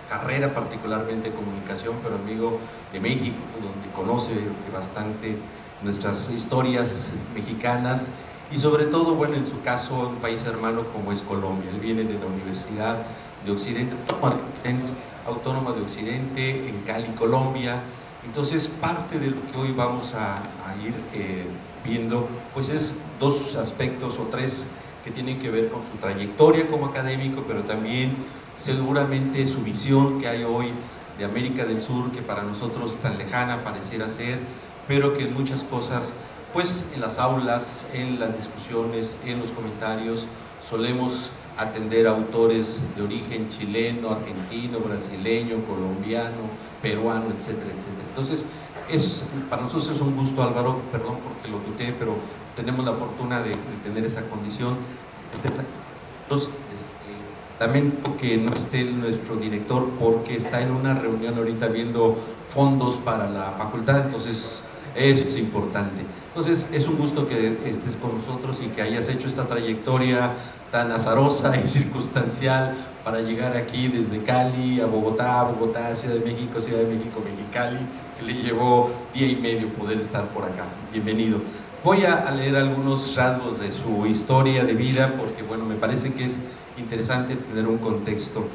carrera particularmente de comunicación, pero amigo de México, donde conoce bastante nuestras historias mexicanas y sobre todo, bueno, en su caso, un país hermano como es Colombia. Él viene de la Universidad de Occidente, Autónoma de Occidente, en Cali, Colombia. Entonces, parte de lo que hoy vamos a ir viendo, pues es dos aspectos o tres que tienen que ver con su trayectoria como académico, pero también seguramente su visión que hay hoy de América del Sur, que para nosotros tan lejana pareciera ser, pero que en muchas cosas, pues en las aulas, en las discusiones, en los comentarios, solemos atender a autores de origen chileno, argentino, brasileño, colombiano, peruano, etcétera, etcétera. Entonces, para nosotros es un gusto, Álvaro, perdón porque lo tuteé, pero tenemos la fortuna de tener esa condición. Lamento que no esté nuestro director porque está en una reunión ahorita viendo fondos para la facultad, entonces eso es importante. Entonces es un gusto que estés con nosotros y que hayas hecho esta trayectoria tan azarosa y circunstancial para llegar aquí desde Cali a Bogotá, Ciudad de México, Mexicali, que le llevó día y medio poder estar por acá. Bienvenido. Voy a leer algunos rasgos de su historia de vida porque, bueno, me parece que es interesante tener un contexto.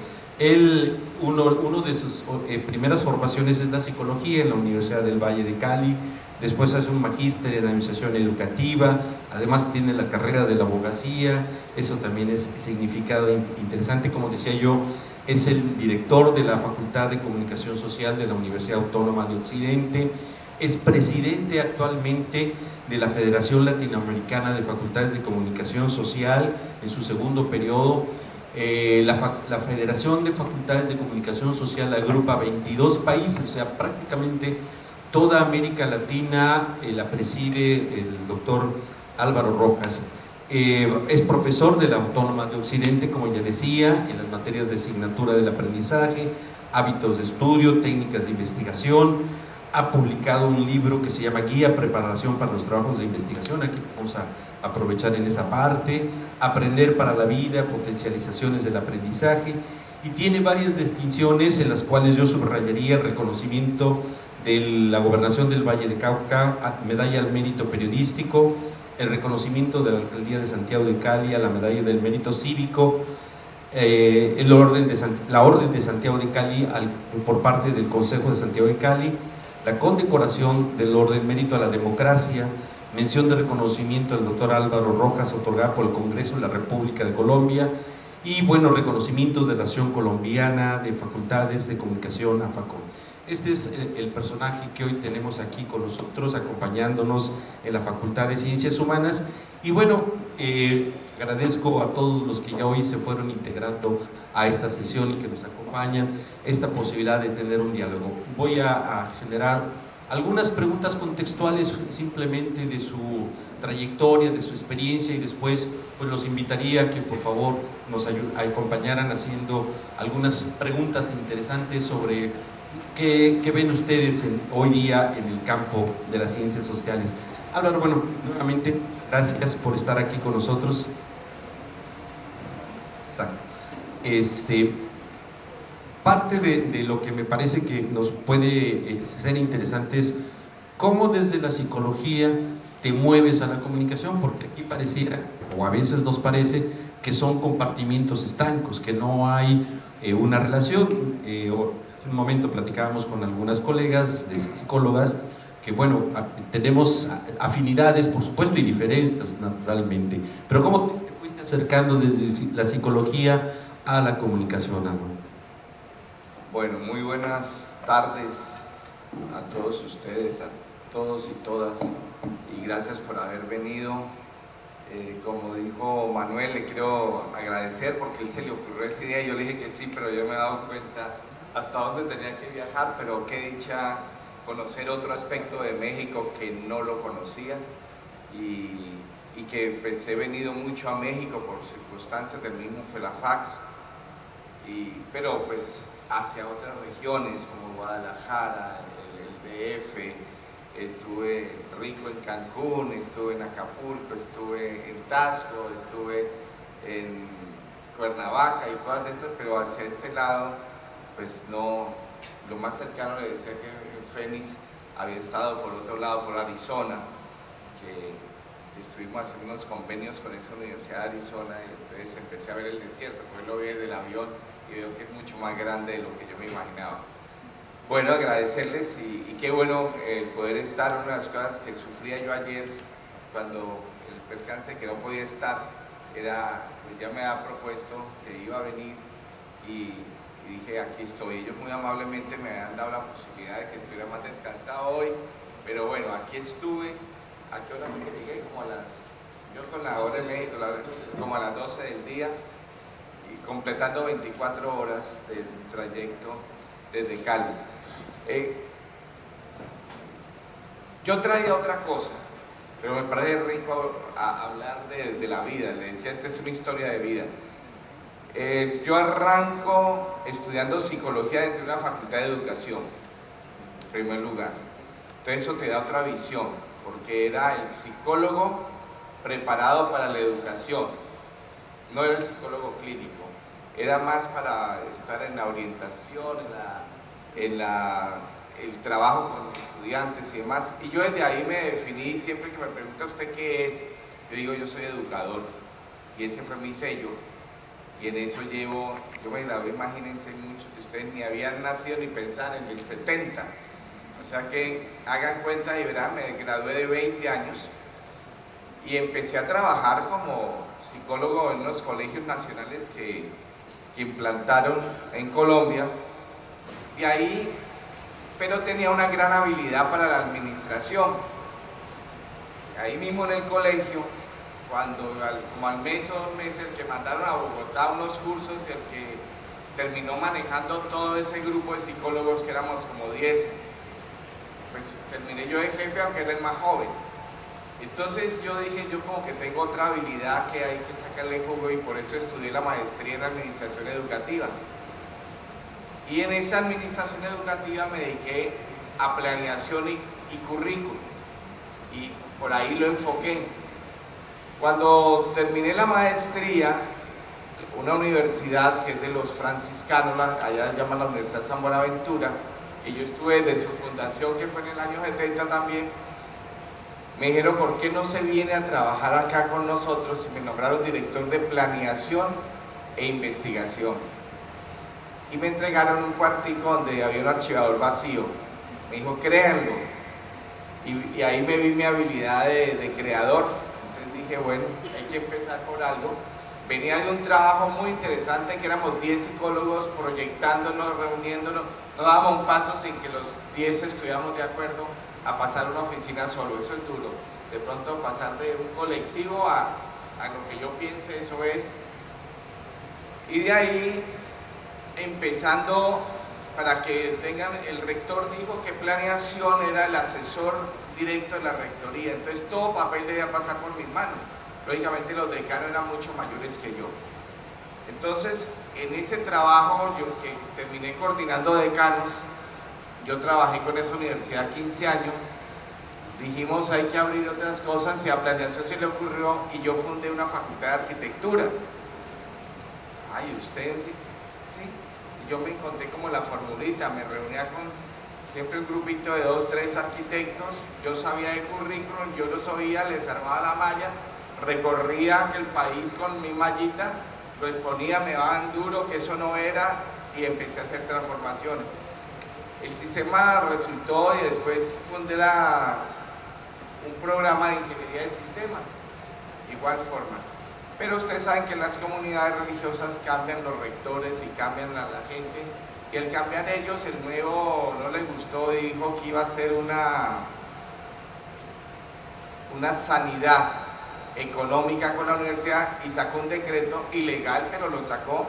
Uno de sus primeras formaciones es la psicología en la Universidad del Valle de Cali, después hace un magíster en administración educativa, además tiene la carrera de la abogacía, eso también es significado interesante, como decía yo, es el director de la Facultad de Comunicación Social de la Universidad Autónoma de Occidente, es presidente actualmente de la Federación Latinoamericana de Facultades de Comunicación Social en su segundo periodo. La Federación de Facultades de Comunicación Social agrupa 22 países, o sea, prácticamente toda América Latina la preside el doctor Álvaro Rojas. Es profesor de la Autónoma de Occidente, como ya decía, en las materias de asignatura del aprendizaje, hábitos de estudio, técnicas de investigación. Ha publicado un libro que se llama Guía Preparación para los Trabajos de Investigación, aquí vamos a aprovechar en esa parte, Aprender para la Vida, Potencializaciones del Aprendizaje, y tiene varias distinciones en las cuales yo subrayaría el reconocimiento de la Gobernación del Valle de Cauca, Medalla al Mérito Periodístico, el reconocimiento de la Alcaldía de Santiago de Cali a la Medalla del Mérito Cívico, la Orden de Santiago de Cali por parte del Consejo de Santiago de Cali, la condecoración del Orden Mérito a la Democracia, mención de reconocimiento del doctor Álvaro Rojas otorgada por el Congreso de la República de Colombia y, bueno, reconocimientos de la Nación Colombiana, de Facultades de Comunicación, AFACO. Este es el personaje que hoy tenemos aquí con nosotros, acompañándonos en la Facultad de Ciencias Humanas. Y bueno, agradezco a todos los que ya hoy se fueron integrando a esta sesión y que nos acompañan, esta posibilidad de tener un diálogo. Voy a generar algunas preguntas contextuales simplemente de su trayectoria, de su experiencia, y después pues los invitaría a que por favor nos acompañaran haciendo algunas preguntas interesantes sobre qué ven ustedes hoy día en el campo de las ciencias sociales. Álvaro, bueno, nuevamente gracias por estar aquí con nosotros. Exacto. Parte de lo que me parece que nos puede ser interesante es cómo desde la psicología te mueves a la comunicación, porque aquí pareciera, o a veces nos parece, que son compartimientos estancos, que no hay una relación. Hace un momento platicábamos con algunas colegas de psicólogas que, bueno, tenemos afinidades, por supuesto, y diferencias, naturalmente, pero ¿cómo te fuiste acercando desde la psicología a la comunicación, Álvaro? Bueno, muy buenas tardes a todos ustedes, a todos y todas, y gracias por haber venido. Como dijo Manuel, le quiero agradecer porque él se le ocurrió esa idea y yo le dije que sí, pero yo me he dado cuenta hasta dónde tenía que viajar, pero qué dicha conocer otro aspecto de México que no lo conocía y que pues, he venido mucho a México por circunstancias del mismo FELAFAX, pero pues hacia otras regiones como Guadalajara, el DF, estuve rico en Cancún, estuve en Acapulco, estuve en Taxco, estuve en Cuernavaca y todas estas, pero hacia este lado pues no, lo más cercano le decía que en Phoenix había estado por otro lado, por Arizona, que estuvimos haciendo unos convenios con esa Universidad de Arizona y entonces empecé a ver el desierto, pues lo vi desde el avión y veo que es mucho más grande de lo que yo me imaginaba. Bueno, agradecerles y qué bueno poder estar. Una de las cosas que sufría yo ayer cuando el percance que no podía estar era, pues ya me había propuesto que iba a venir y dije, aquí estoy. Ellos muy amablemente me han dado la posibilidad de que estuviera más descansado hoy, pero bueno, aquí estuve. ¿A qué hora me llegué? Yo con la hora y media, como a las 12 del día, y completando 24 horas del trayecto desde Cali. Yo traía otra cosa, pero me parece rico hablar de la vida. Le decía, esta es una historia de vida. Yo arranco estudiando psicología dentro de una facultad de educación, en primer lugar. Entonces eso te da otra visión, porque era el psicólogo preparado para la educación, no era el psicólogo clínico, era más para estar en la orientación, el trabajo con estudiantes y demás. Y yo desde ahí me definí. Siempre que me pregunta usted qué es, yo digo, yo soy educador, y ese fue mi sello. Y en eso llevo, yo me gradué, imagínense, muchos de ustedes ni habían nacido ni pensaban en el 70. O sea que hagan cuenta y verán, me gradué de 20 años y empecé a trabajar como psicólogo en unos colegios nacionales que implantaron en Colombia. Y ahí, pero tenía una gran habilidad para la administración. Ahí mismo en el colegio, cuando como al mes o 2 meses, el que mandaron a Bogotá unos cursos y el que terminó manejando todo ese grupo de psicólogos, que éramos como 10, pues terminé yo de jefe, aunque era el más joven. Entonces yo dije, yo como que tengo otra habilidad que hay que sacarle jugo, y por eso estudié la maestría en administración educativa. Y en esa administración educativa me dediqué a planeación y currículum, y por ahí lo enfoqué. Cuando terminé la maestría, una universidad que es de los franciscanos, allá se llama la Universidad San Buenaventura, y yo estuve desde su fundación, que fue en el año 70 también, me dijeron, ¿por qué no se viene a trabajar acá con nosotros? Y me nombraron director de planeación e investigación. Y me entregaron un cuartico donde había un archivador vacío. Me dijo, créanlo. Y ahí me vi mi habilidad de creador. Entonces dije, bueno, hay que empezar por algo. Venía de un trabajo muy interesante, que éramos 10 psicólogos proyectándonos, reuniéndonos. No dábamos un paso sin que los 10 estuviéramos de acuerdo a pasar a una oficina solo. Eso es duro. De pronto pasar de un colectivo a lo que yo piense, eso es. Y de ahí, empezando, para que tengan, el rector dijo que planeación era el asesor directo de la rectoría. Entonces todo papel debía pasar por mis manos. Lógicamente los decanos eran mucho mayores que yo. Entonces, en ese trabajo, yo que terminé coordinando decanos, yo trabajé con esa universidad 15 años, dijimos hay que abrir otras cosas, y a planeación se le ocurrió, y yo fundé una facultad de arquitectura. Ay, ¿ustedes sí? Sí. Y yo me encontré como la formulita, me reunía con siempre un grupito de 2, 3 arquitectos, yo sabía de currículum, yo los oía, les armaba la malla, recorría el país con mi mallita, lo exponía, me daban duro que eso no era, y empecé a hacer transformaciones. El sistema resultó, y después fundé un programa de ingeniería de sistemas, igual forma. Pero ustedes saben que en las comunidades religiosas cambian los rectores y cambian a la gente, y al cambiar ellos, el nuevo no les gustó y dijo que iba a ser una sanidad económica con la universidad, y sacó un decreto ilegal, pero lo sacó,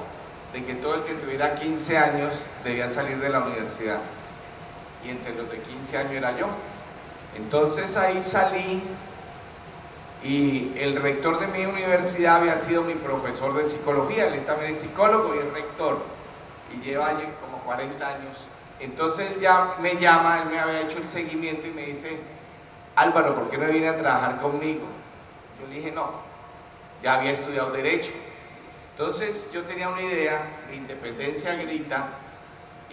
de que todo el que tuviera 15 años debía salir de la universidad, y entre los de 15 años era yo. Entonces ahí salí, y el rector de mi universidad había sido mi profesor de psicología, él también es psicólogo y es rector, y lleva como 40 años. Entonces él ya me llama, él me había hecho el seguimiento y me dice, Álvaro, ¿por qué no viene a trabajar conmigo? Yo le dije, no, ya había estudiado Derecho. Entonces yo tenía una idea de Independencia Grita,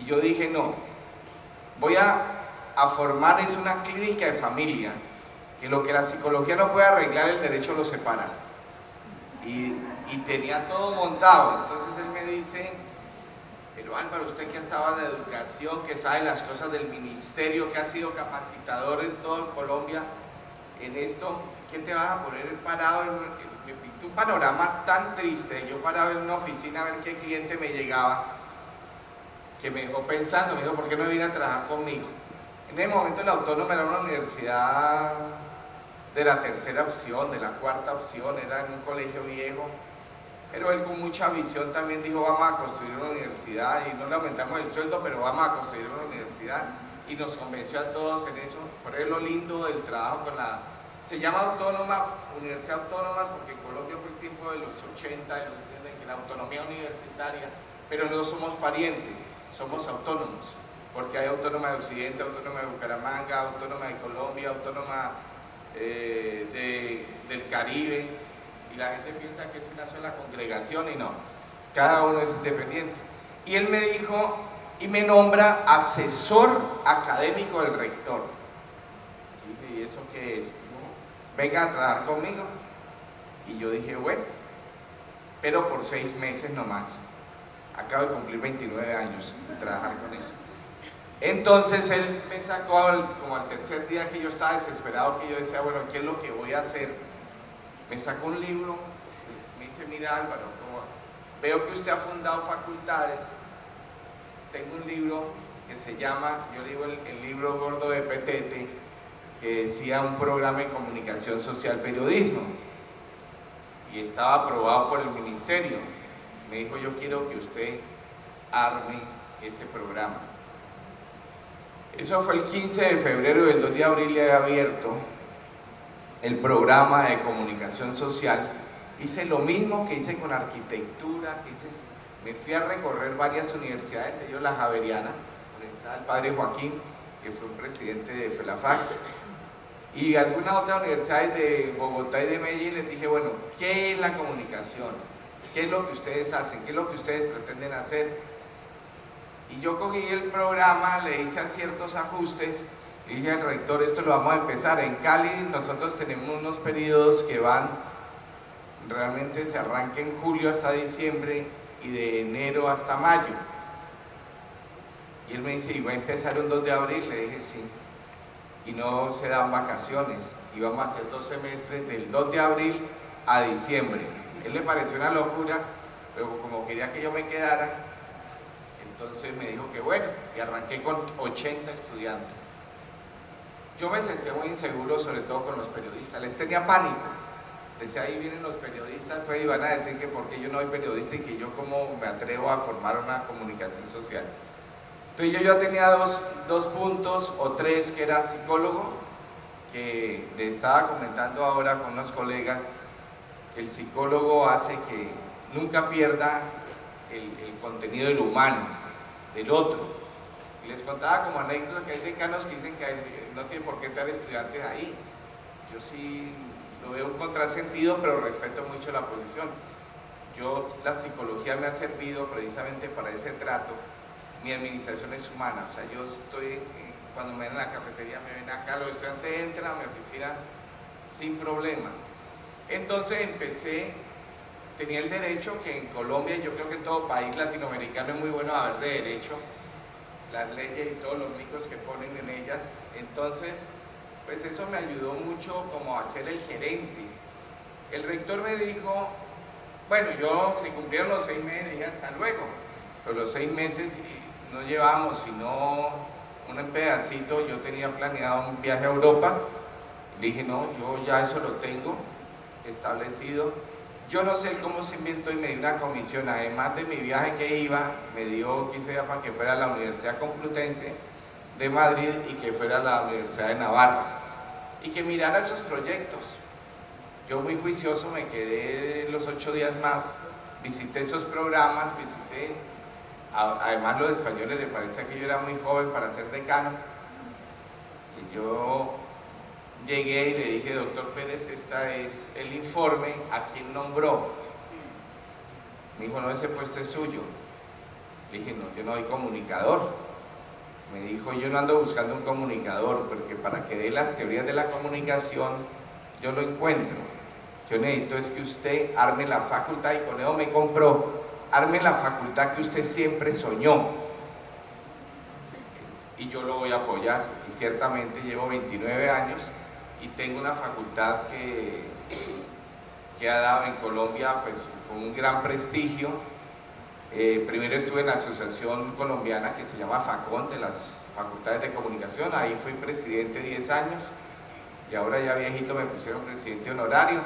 Y yo dije, no, voy a formar es una clínica de familia, que lo que la psicología no puede arreglar, el derecho lo separa. Y tenía todo montado. Entonces él me dice, pero Álvaro, usted que estaba en la educación, que sabe las cosas del ministerio, que ha sido capacitador en todo Colombia, en esto, ¿qué te vas a poner parado? Me pintó un panorama tan triste. Yo paraba en una oficina a ver qué cliente me llegaba, que me dejó pensando, me dijo, ¿por qué no viene a trabajar conmigo? En ese momento la Autónoma era una universidad de la tercera opción, de la cuarta opción, era en un colegio viejo, pero él con mucha visión también dijo, vamos a construir una universidad, y no le aumentamos el sueldo, pero vamos a construir una universidad, y nos convenció a todos en eso. Por eso lo lindo del trabajo con la... Se llama Autónoma, Universidad Autónoma, porque en Colombia fue el tiempo de los 80, de la autonomía universitaria, pero no somos parientes, somos autónomos, porque hay Autónoma de Occidente, Autónoma de Bucaramanga, Autónoma de Colombia, Autónoma del Caribe, y la gente piensa que es una sola congregación, y no, cada uno es independiente. Y él me dijo, y me nombra asesor académico del rector. Y dije, ¿y eso qué es? Venga a trabajar conmigo. Y yo dije, bueno, pero por 6 meses nomás. Acabo de cumplir 29 años de trabajar con él. Entonces él me sacó como al tercer día, que yo estaba desesperado, que yo decía, bueno, ¿qué es lo que voy a hacer? Me sacó un libro, me dice, mira Álvaro, veo que usted ha fundado facultades, tengo un libro que se llama, yo digo el libro gordo de Petete, que decía un programa de comunicación social periodismo, y estaba aprobado por el ministerio. Me dijo, yo quiero que usted arme ese programa. Eso fue el 15 de febrero, del 2 de abril le he abierto el programa de comunicación social. Hice lo mismo que hice con arquitectura, me fui a recorrer varias universidades, de ellos la Javeriana, donde está el padre Joaquín, que fue un presidente de FELAFAX, y algunas otras universidades de Bogotá y de Medellín. Les dije, bueno, ¿qué es la comunicación? ¿Qué es lo que ustedes hacen? ¿Qué es lo que ustedes pretenden hacer? Y yo cogí el programa, le hice ciertos ajustes, y dije al rector, esto lo vamos a empezar. En Cali nosotros tenemos unos periodos que van, realmente se arranca en julio hasta diciembre, y de enero hasta mayo. Y él me dice, ¿y va a empezar un 2 de abril? Le dije, sí. Y no se dan vacaciones, y vamos a hacer 2 semestres del 2 de abril a diciembre. Él le pareció una locura, pero como quería que yo me quedara, entonces me dijo que bueno, y arranqué con 80 estudiantes. Yo me sentí muy inseguro, sobre todo con los periodistas, les tenía pánico. Decía, ahí vienen los periodistas, pues, y van a decir que porque yo no soy periodista, y que yo cómo me atrevo a formar una comunicación social. Entonces yo ya tenía dos puntos o tres, que era psicólogo, que le estaba comentando ahora con unos colegas, que el psicólogo hace que nunca pierda el contenido del humano, del otro. Y les contaba como anécdota que hay decanos que dicen que no tiene por qué estar estudiantes ahí. Yo sí lo veo un contrasentido, pero respeto mucho la posición. La psicología me ha servido precisamente para ese trato. Mi administración es humana, o sea, yo estoy, cuando me ven en la cafetería, me ven acá, los estudiantes entran a mi oficina sin problema. Entonces tenía el derecho, que en Colombia, yo creo que en todo país latinoamericano es muy bueno haber de derecho, las leyes y todos los micos que ponen en ellas. Entonces, pues eso me ayudó mucho como a ser el gerente. El rector me dijo, bueno, se cumplieron los 6 meses, y hasta luego, pero los 6 meses no llevábamos sino un pedacito. Yo tenía planeado un viaje a Europa, le dije, no, yo ya eso lo tengo establecido. Yo no sé cómo se inventó, y me dio una comisión, además de mi viaje que iba, me dio 15 días para que fuera a la Universidad Complutense de Madrid y que fuera a la Universidad de Navarra, y que mirara esos proyectos. Yo muy juicioso me quedé los 8 días más, visité esos programas, además los españoles les parecía que yo era muy joven para ser decano, y yo llegué y le dije, doctor Pérez, este es el informe, ¿a quién nombró? Me dijo, no, ese puesto es suyo. Le dije, no, yo no soy comunicador. Me dijo, yo no ando buscando un comunicador, porque para que dé las teorías de la comunicación, yo lo encuentro. Yo necesito es que usted arme la facultad, y con eso me compró, arme la facultad que usted siempre soñó. Y yo lo voy a apoyar, y ciertamente llevo 29 años, y tengo una facultad que ha dado en Colombia pues, con un gran prestigio. Primero estuve en la asociación colombiana que se llama FACON, de las facultades de comunicación, ahí fui presidente 10 años, y ahora ya viejito me pusieron presidente honorario.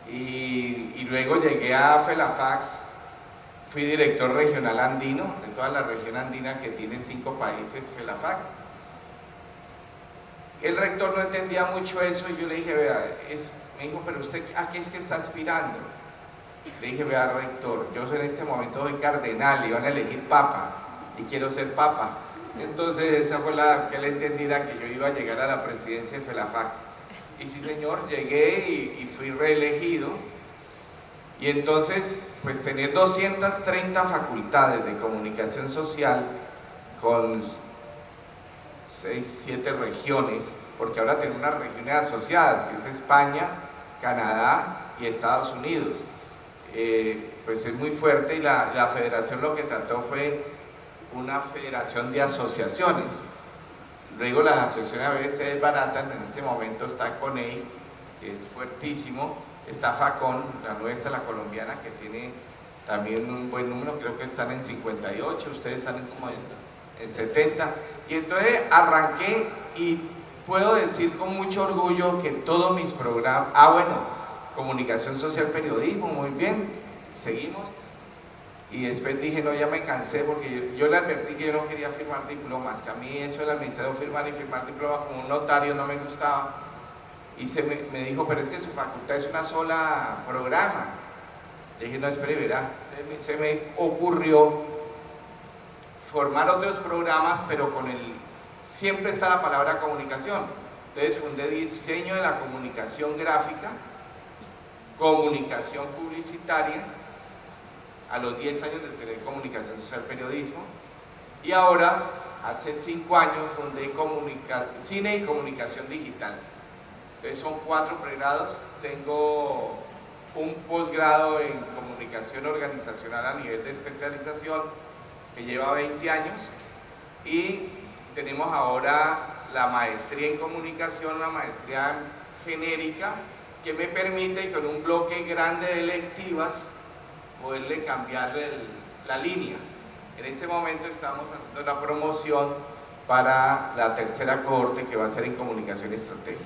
Y luego llegué a FELAFAX, fui director regional andino, de toda la región andina que tiene 5 países FELAFAX. El rector no entendía mucho eso y yo le dije, vea, me dijo, pero usted, ¿a qué es que está aspirando? Le dije, vea, rector, yo en este momento soy cardenal y van a elegir papa y quiero ser papa. Entonces esa fue la que él entendiera que yo iba a llegar a la presidencia de FELAFAX. Y sí, señor, llegué y fui reelegido. Y entonces, pues tener 230 facultades de comunicación social con 6, 7 regiones, porque ahora tenemos unas regiones asociadas, que es España, Canadá y Estados Unidos. Pues es muy fuerte y la federación lo que trató fue una federación de asociaciones. Luego las asociaciones a veces se desbaratan, en este momento está CONEI, que es fuertísimo, está FACON, la nuestra, la colombiana, que tiene también un buen número, creo que están en 58, ustedes están en 70, y entonces arranqué y puedo decir con mucho orgullo que todos mis programas, comunicación social, periodismo, muy bien, seguimos. Y después dije, no, ya me cansé porque yo le advertí que yo no quería firmar diplomas, que a mí eso del administrador firmar diplomas como un notario no me gustaba. Y me dijo, pero es que su facultad es una sola programa. Le dije, no, espere, verá. Se me ocurrió formar otros programas, pero siempre está la palabra comunicación. Entonces fundé diseño de la comunicación gráfica, comunicación publicitaria, a los 10 años de tener comunicación social, periodismo, y ahora, hace 5 años, fundé cine y comunicación digital. Entonces son 4 pregrados, tengo un posgrado en comunicación organizacional a nivel de especialización, que lleva 20 años, y tenemos ahora la maestría en comunicación, la maestría genérica, que me permite, con un bloque grande de electivas, poderle cambiar la línea. En este momento estamos haciendo la promoción para la tercera cohorte que va a ser en comunicación estratégica.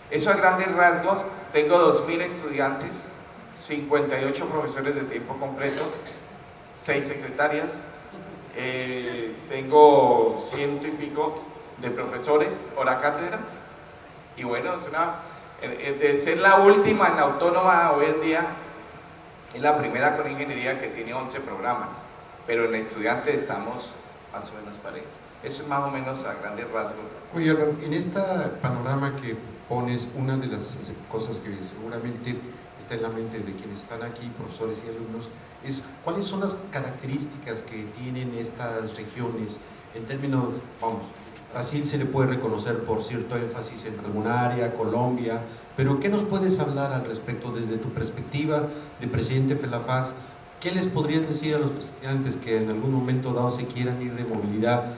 Eso a grandes rasgos. Tengo 2000 estudiantes, 58 profesores de tiempo completo, 6 secretarias, tengo 100 y pico de profesores, hora cátedra, y bueno, es de ser la última en la autónoma hoy en día, es la primera con ingeniería que tiene 11 programas, pero en estudiantes estamos más o menos parejos. Eso es más o menos a grandes rasgos. Oye, Álvaro, en este panorama que pones, una de las cosas que seguramente está en la mente de quienes están aquí, profesores y alumnos, es cuáles son las características que tienen estas regiones en términos, vamos, Brasil se le puede reconocer por cierto énfasis en alguna área, Colombia, pero ¿qué nos puedes hablar al respecto desde tu perspectiva de presidente FELAFAX? ¿Qué les podrías decir a los estudiantes que en algún momento dado se quieran ir de movilidad?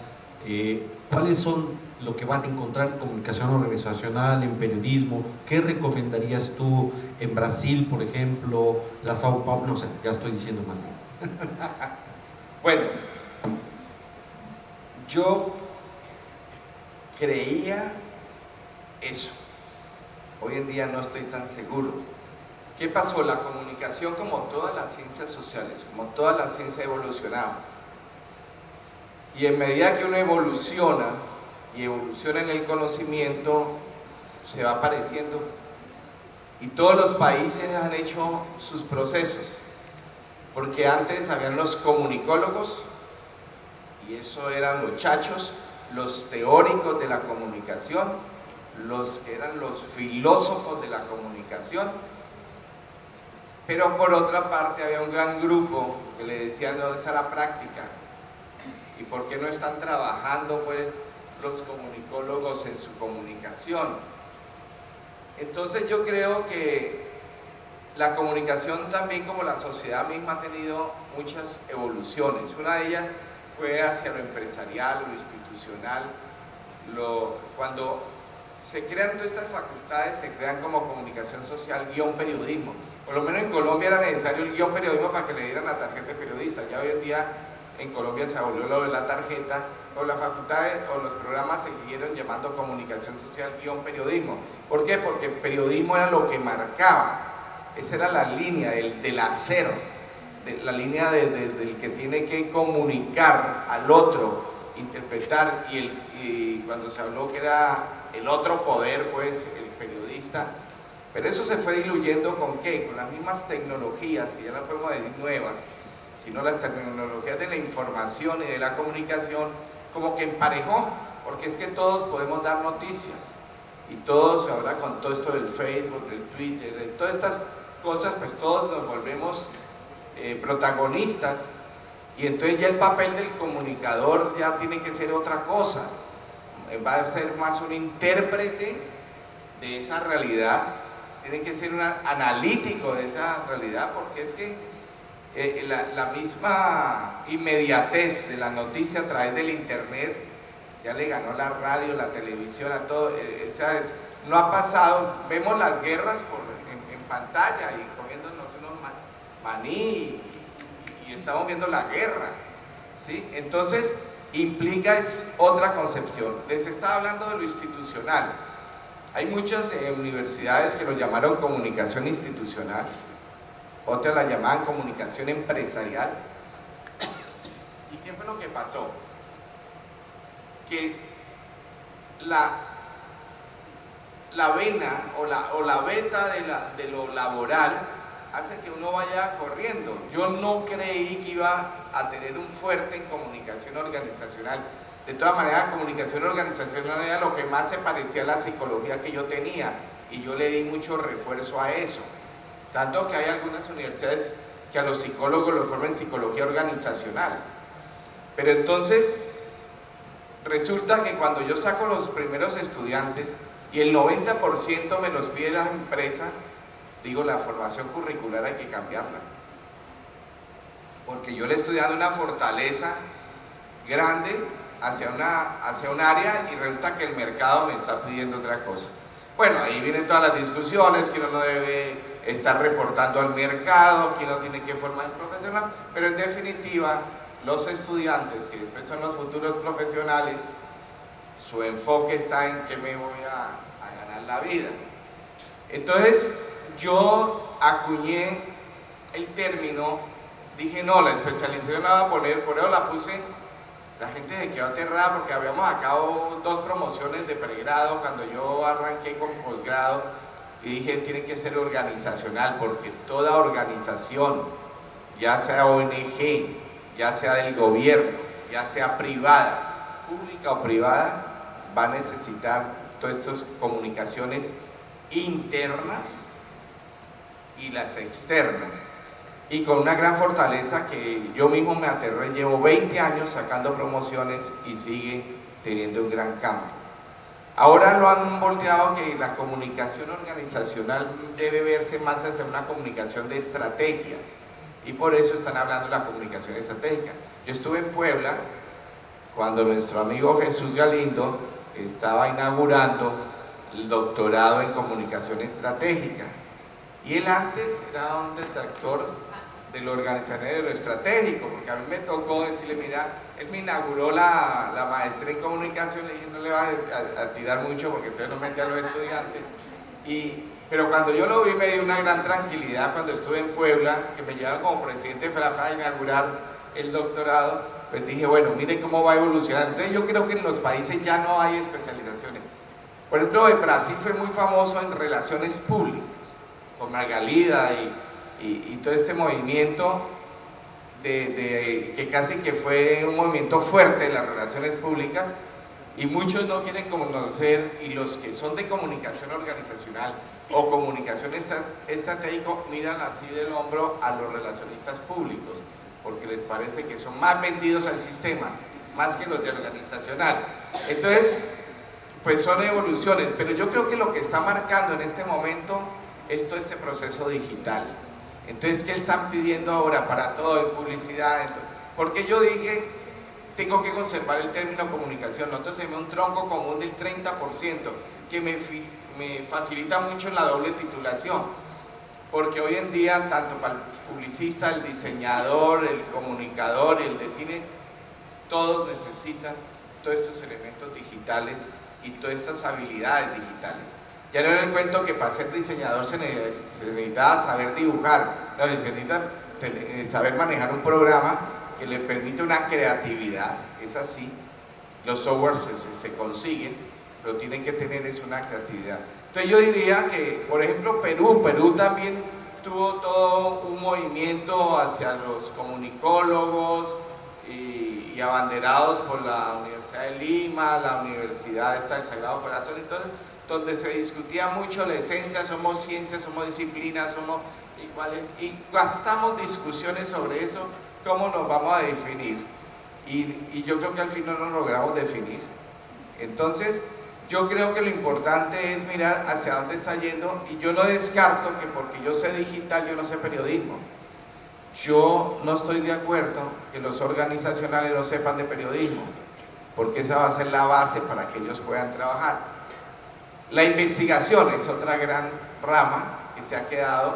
¿Cuáles son lo que van a encontrar en comunicación organizacional, en periodismo? ¿Qué recomendarías tú en Brasil, por ejemplo, la Sao Paulo? No sé, ya estoy diciendo más. Bueno, yo creía eso. Hoy en día no estoy tan seguro. ¿Qué pasó? La comunicación, como todas las ciencias sociales, como toda la ciencia, ha evolucionado. Y en medida que uno evoluciona, y evoluciona en el conocimiento, se va apareciendo. Y todos los países han hecho sus procesos. Porque antes habían los comunicólogos, y eso eran los chachos, los teóricos de la comunicación, los que eran los filósofos de la comunicación, pero por otra parte había un gran grupo que le decían ¿dónde está la práctica? ¿Y por qué no están trabajando pues los comunicólogos en su comunicación? Entonces yo creo que la comunicación también, como la sociedad misma, ha tenido muchas evoluciones. Una de ellas fue hacia lo empresarial, lo institucional. Cuando se crean todas estas facultades, se crean como comunicación social, guión periodismo. Por lo menos en Colombia era necesario el guión periodismo para que le dieran la tarjeta de periodista. Ya hoy en día en Colombia se abolió lo de la tarjeta, o las facultades o los programas se siguieron llamando comunicación social, guión periodismo. ¿Por qué? Porque el periodismo era lo que marcaba. Esa era la línea del hacer, la línea del que tiene que comunicar al otro, interpretar, y cuando se habló que era el otro poder, pues el periodista. Pero eso se fue diluyendo ¿con qué? Con las mismas tecnologías, que ya no podemos decir nuevas, sino las tecnologías de la información y de la comunicación, como que emparejó, porque es que todos podemos dar noticias, y todos ahora con todo esto del Facebook, del Twitter, de todas estas cosas, pues todos nos volvemos protagonistas, y entonces ya el papel del comunicador ya tiene que ser otra cosa, va a ser más un intérprete de esa realidad, tiene que ser un analítico de esa realidad, porque es que la misma inmediatez de la noticia a través del internet ya le ganó la radio, la televisión, a todo. No ha pasado, vemos las guerras en pantalla y comiéndonos unos maní y estamos viendo la guerra, ¿sí? Entonces implica es otra concepción. Les estaba hablando de lo institucional. Hay muchas universidades que lo llamaron comunicación institucional, otras la llamaban comunicación empresarial. ¿Y qué fue lo que pasó? Que la vena o la beta de lo laboral hace que uno vaya corriendo. Yo no creí que iba a tener un fuerte en comunicación organizacional. De todas maneras, comunicación organizacional era lo que más se parecía a la psicología que yo tenía, y yo le di mucho refuerzo a eso. Tanto que hay algunas universidades que a los psicólogos los forman psicología organizacional. Pero entonces, resulta que cuando yo saco los primeros estudiantes, y el 90% me los pide la empresa, digo, la formación curricular hay que cambiarla. Porque yo le estoy dando una fortaleza grande hacia un área, y resulta que el mercado me está pidiendo otra cosa. Bueno, ahí vienen todas las discusiones, que uno no debe estar reportando al mercado, que uno tiene que formar un profesional, pero en definitiva, los estudiantes, que después son los futuros profesionales, su enfoque está en qué me voy a ganar la vida. Entonces, yo acuñé el término, dije no, la especialización la voy a poner, por eso la puse. La gente se quedó aterrada porque habíamos acabado 2 promociones de pregrado cuando yo arranqué con posgrado, y dije tiene que ser organizacional, porque toda organización, ya sea ONG, ya sea del gobierno, ya sea privada, pública o privada, va a necesitar todas estas comunicaciones internas y las externas. Y con una gran fortaleza que yo mismo me aterré, llevo 20 años sacando promociones y sigue teniendo un gran campo. Ahora lo han volteado que la comunicación organizacional debe verse más hacia una comunicación de estrategias, y por eso están hablando de la comunicación estratégica. Yo estuve en Puebla cuando nuestro amigo Jesús Galindo estaba inaugurando el doctorado en comunicación estratégica, y él antes era un detractor de lo organizacional y de lo estratégico, porque a mí me tocó decirle, mira, él me inauguró la maestría en comunicación, le dije, no le vas a tirar mucho porque entonces no mete a los estudiantes, pero cuando yo lo vi me dio una gran tranquilidad cuando estuve en Puebla, que me llevaron como presidente de FELAFA a inaugurar el doctorado. Pues dije, bueno, mire cómo va a evolucionar. Entonces yo creo que en los países ya no hay especializaciones. Por ejemplo, en Brasil fue muy famoso en relaciones públicas, con Margalida y todo este movimiento que casi que fue un movimiento fuerte en las relaciones públicas, y muchos no quieren conocer, y los que son de comunicación organizacional o comunicación estratégico miran así del hombro a los relacionistas públicos, porque les parece que son más vendidos al sistema, más que los de organizacional. Entonces, pues son evoluciones, pero yo creo que lo que está marcando en este momento es todo este proceso digital. Entonces, ¿qué están pidiendo ahora para todo, en publicidad? Porque yo dije, tengo que conservar el término comunicación. Nosotros tenemos un tronco común del 30% que me facilita mucho la doble titulación, porque hoy en día, tanto para el publicista, el diseñador, el comunicador, el de cine, todos necesitan todos estos elementos digitales y todas estas habilidades digitales. Ya no les cuento que para ser diseñador se necesita saber dibujar, no, se necesita saber manejar un programa que le permite una creatividad, es así, los softwares se consiguen, pero tienen que tener una creatividad. Entonces yo diría que, por ejemplo, Perú también tuvo todo un movimiento hacia los comunicólogos y abanderados por la Universidad de Lima, la Universidad del Sagrado Corazón, entonces, donde se discutía mucho la esencia, somos ciencia, somos disciplina, somos iguales, y gastamos discusiones sobre eso, cómo nos vamos a definir, y yo creo que al fin no nos logramos definir. Entonces, yo creo que lo importante es mirar hacia dónde está yendo, y yo no descarto que porque yo sé digital, yo no sé periodismo. Yo no estoy de acuerdo que los organizacionales no sepan de periodismo, porque esa va a ser la base para que ellos puedan trabajar. La investigación es otra gran rama que se ha quedado,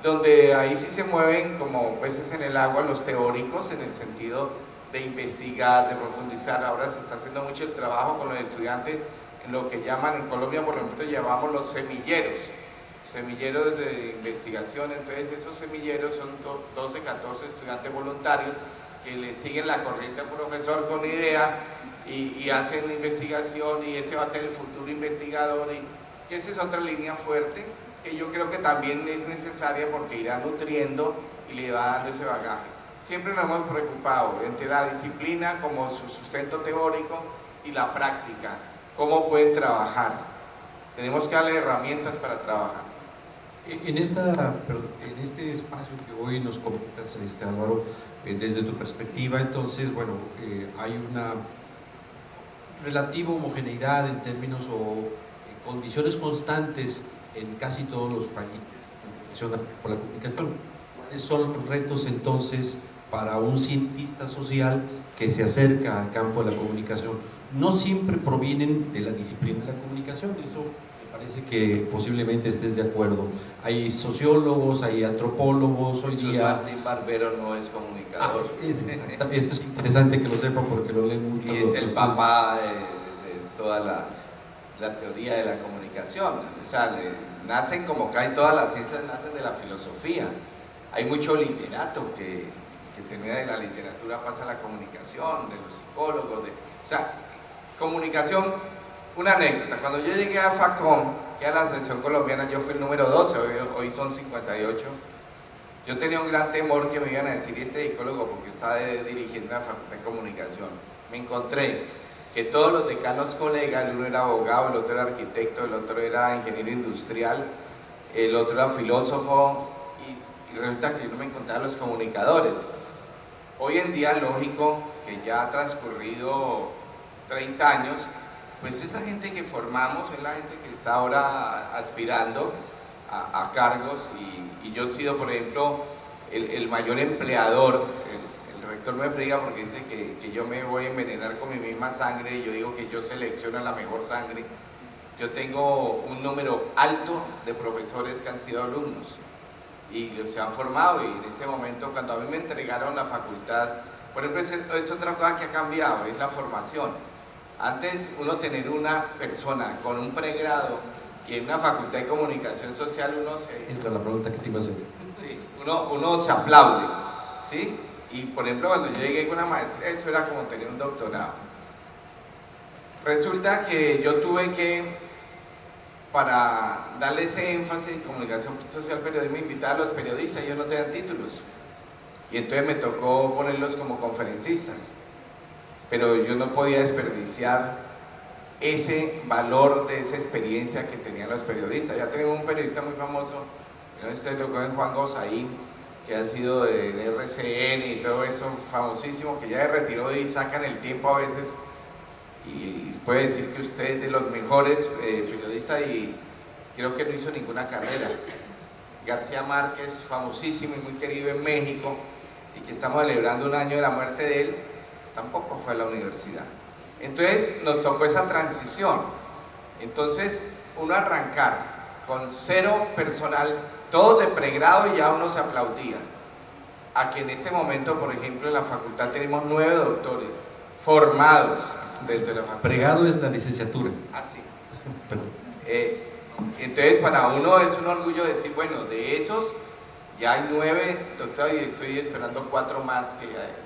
donde ahí sí se mueven como peces en el agua los teóricos, en el sentido de investigar, de profundizar. Ahora se está haciendo mucho el trabajo con los estudiantes en lo que llaman, en Colombia por ejemplo, llamamos los semilleros de investigación. Entonces esos semilleros son 12, 14 estudiantes voluntarios que le siguen la corriente al profesor con idea y hacen investigación, y ese va a ser el futuro investigador, y que esa es otra línea fuerte que yo creo que también es necesaria, porque irá nutriendo y le va dando ese bagaje. Siempre nos hemos preocupado entre la disciplina como su sustento teórico y la práctica, cómo pueden trabajar. Tenemos que darle herramientas para trabajar. En este espacio que hoy nos comentas, Álvaro, desde tu perspectiva, entonces, bueno, hay una relativa homogeneidad en términos o condiciones constantes en casi todos los países por la comunicación. ¿Cuáles son los retos entonces para un cientista social que se acerca al campo de la comunicación? No siempre provienen de la disciplina de la comunicación, eso parece que posiblemente estés de acuerdo. Hay sociólogos, hay antropólogos, hoy día... Martín Barbero no es comunicador. Eso es interesante que lo sepan porque lo leen mucho. Y es el papá de toda la teoría de la comunicación. O sea, nacen como caen todas las ciencias, nacen de la filosofía. Hay mucho literato que termina de la literatura, pasa a la comunicación, de los psicólogos, o sea, comunicación. Una anécdota, cuando yo llegué a FACOM, que a la Asociación Colombiana, yo fui el número 12, hoy son 58, yo tenía un gran temor que me iban a decir, este psicólogo, porque estaba dirigiendo la Facultad de Comunicación. Me encontré que todos los decanos colegas, uno era abogado, el otro era arquitecto, el otro era ingeniero industrial, el otro era filósofo, y resulta que yo no me encontraba los comunicadores. Hoy en día, lógico, que ya ha transcurrido 30 años, pues esa gente que formamos es la gente que está ahora aspirando a cargos, y yo he sido, por ejemplo, el mayor empleador. El rector me friega porque dice que yo me voy a envenenar con mi misma sangre, y yo digo que yo selecciono la mejor sangre. Yo tengo un número alto de profesores que han sido alumnos y se han formado, y en este momento, cuando a mí me entregaron la facultad, por ejemplo, es otra cosa que ha cambiado, es la formación. Antes, uno tener una persona con un pregrado y en una facultad de comunicación social, uno se... Esta es la pregunta que te iba a hacer. Sí, uno se aplaude, ¿sí? Y por ejemplo, cuando yo llegué con una maestría, eso era como tener un doctorado. Resulta que yo tuve que, para darle ese énfasis en comunicación social, periodismo, invitar a los periodistas, ellos no tenían títulos. Y entonces me tocó ponerlos como conferencistas. Pero yo no podía desperdiciar ese valor de esa experiencia que tenían los periodistas. Ya tenemos un periodista muy famoso, no sé si ustedes lo conocen, Juan Gozaín, que ha sido de RCN y todo esto, famosísimo, que ya se retiró y sacan el tiempo a veces y puede decir que usted es de los mejores periodistas y creo que no hizo ninguna carrera. García Márquez, famosísimo y muy querido en México, y que estamos celebrando un año de la muerte de él, tampoco fue a la universidad. Entonces nos tocó esa transición. Entonces uno arrancar con 0 personal, todos de pregrado y ya uno se aplaudía. A que en este momento, por ejemplo, en la facultad tenemos 9 doctores formados dentro de la facultad. Pregrado es la licenciatura. Ah, sí. Entonces para uno es un orgullo decir, bueno, de esos ya hay 9 doctorados y estoy esperando 4 más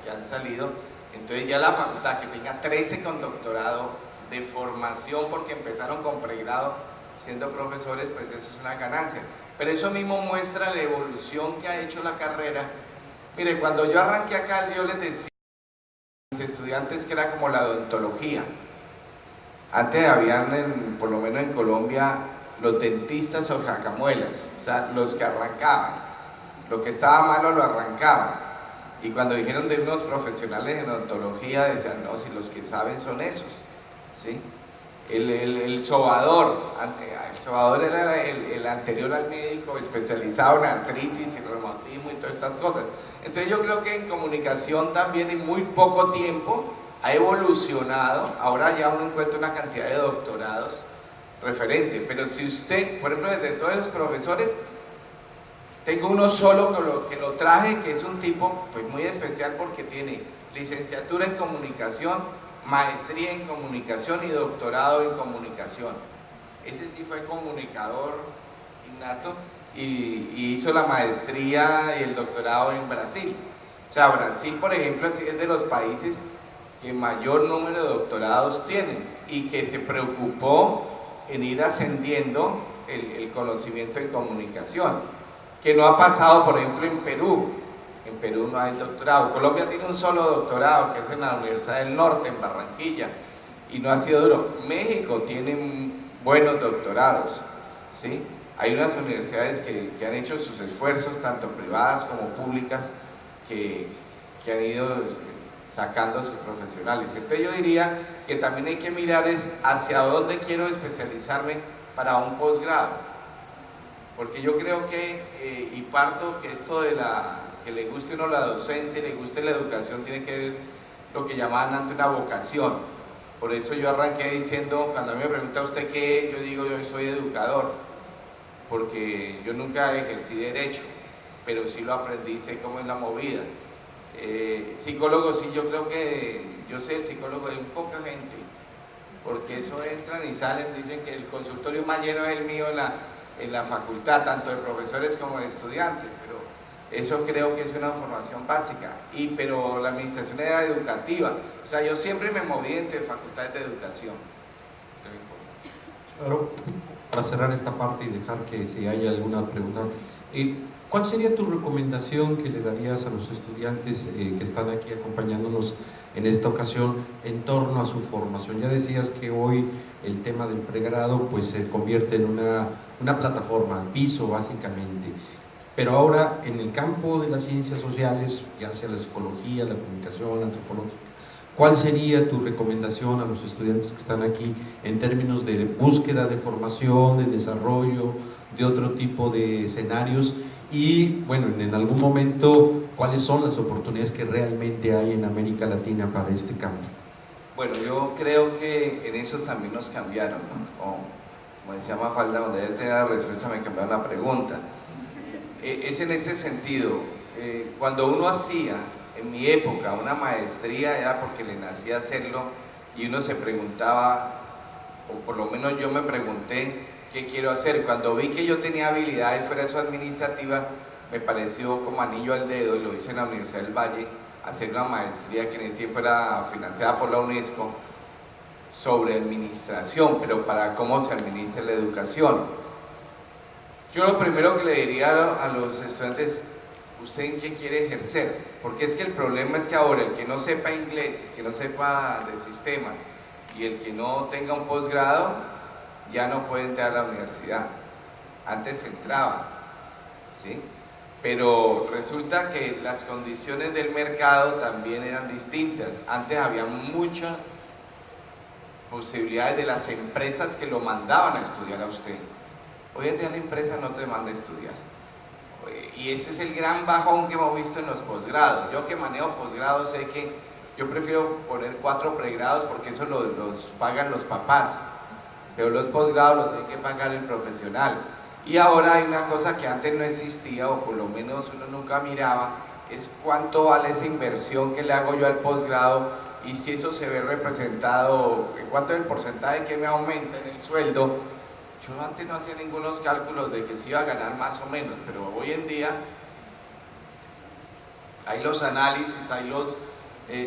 que han salido. Entonces ya la facultad que tenga 13 con doctorado de formación, porque empezaron con pregrado siendo profesores, pues eso es una ganancia. Pero eso mismo muestra la evolución que ha hecho la carrera. Mire, cuando yo arranqué acá, yo les decía a mis estudiantes que era como la odontología. Antes habían, por lo menos en Colombia, los dentistas o jacamuelas, o sea, los que arrancaban. Lo que estaba malo lo arrancaban. Y cuando dijeron de unos profesionales en odontología, decían, no, si los que saben son esos, ¿sí? El sobador era el anterior al médico especializado en artritis y reumatismo y todas estas cosas. Entonces yo creo que en comunicación también en muy poco tiempo ha evolucionado. Ahora ya uno encuentra una cantidad de doctorados referente, pero si usted, por ejemplo, desde todos los profesores, tengo uno solo que lo traje, que es un tipo pues muy especial porque tiene licenciatura en comunicación, maestría en comunicación y doctorado en comunicación. Ese sí fue comunicador innato y hizo la maestría y el doctorado en Brasil. O sea, Brasil, por ejemplo, es de los países que mayor número de doctorados tienen y que se preocupó en ir ascendiendo el conocimiento en comunicación, que no ha pasado, por ejemplo, en Perú. En Perú no hay doctorado. Colombia tiene un solo doctorado, que es en la Universidad del Norte, en Barranquilla, y no ha sido duro. México tiene buenos doctorados, ¿sí? Hay unas universidades que han hecho sus esfuerzos, tanto privadas como públicas, que han ido sacando sus profesionales. Entonces yo diría que también hay que mirar es hacia dónde quiero especializarme para un posgrado, porque yo creo que, y parto que esto de que le guste uno la docencia y le guste la educación tiene que ver lo que llamaban antes una vocación. Por eso yo arranqué diciendo, cuando a mí me pregunta usted qué, yo digo yo soy educador, porque yo nunca ejercí derecho, pero sí lo aprendí, sé cómo es la movida. Psicólogo, sí, yo creo que yo soy el psicólogo de un poca gente, porque eso entran y salen, dicen que el consultorio más lleno es el mío en la facultad, tanto de profesores como de estudiantes, pero eso creo que es una formación básica, pero la administración era educativa, o sea, yo siempre me moví entre facultades de educación. Claro, para cerrar esta parte y dejar que si hay alguna pregunta, ¿cuál sería tu recomendación que le darías a los estudiantes que están aquí acompañándonos en esta ocasión en torno a su formación? Ya decías que hoy el tema del pregrado pues se convierte en una plataforma, piso básicamente, pero ahora en el campo de las ciencias sociales, ya sea la psicología, la comunicación, la antropología, ¿cuál sería tu recomendación a los estudiantes que están aquí en términos de búsqueda de formación, de desarrollo, de otro tipo de escenarios? Y bueno, en algún momento, ¿cuáles son las oportunidades que realmente hay en América Latina para este campo? Bueno, yo creo que en eso también nos cambiaron, ¿no? Como decía Mafalda, donde él tenía la respuesta me cambiaron la pregunta. Es en este sentido, cuando uno hacía, en mi época, una maestría era porque le nacía hacerlo y uno se preguntaba, o por lo menos yo me pregunté, ¿qué quiero hacer? Cuando vi que yo tenía habilidades fuera de eso administrativa, me pareció como anillo al dedo, y lo hice en la Universidad del Valle, hacer una maestría que en el tiempo era financiada por la UNESCO, sobre administración, pero para cómo se administra la educación. Yo lo primero que le diría a los estudiantes, ¿usted en qué quiere ejercer? Porque es que el problema es que ahora el que no sepa inglés, el que no sepa de sistema, y el que no tenga un posgrado ya no puede entrar a la universidad. Antes entraba, ¿sí? Pero resulta que las condiciones del mercado también eran distintas. Antes había muchas posibilidades de las empresas que lo mandaban a estudiar a usted. Hoy en día la empresa no te manda a estudiar. Y ese es el gran bajón que hemos visto en los posgrados. Yo que manejo posgrados sé que yo prefiero poner 4 pregrados porque eso los pagan los papás, pero los posgrados los tiene que pagar el profesional. Y ahora hay una cosa que antes no existía, o por lo menos uno nunca miraba, es cuánto vale esa inversión que le hago yo al posgrado y si eso se ve representado, cuánto es el porcentaje que me aumenta en el sueldo. Yo antes no hacía ningunos cálculos de que se iba a ganar más o menos, pero hoy en día hay los análisis, hay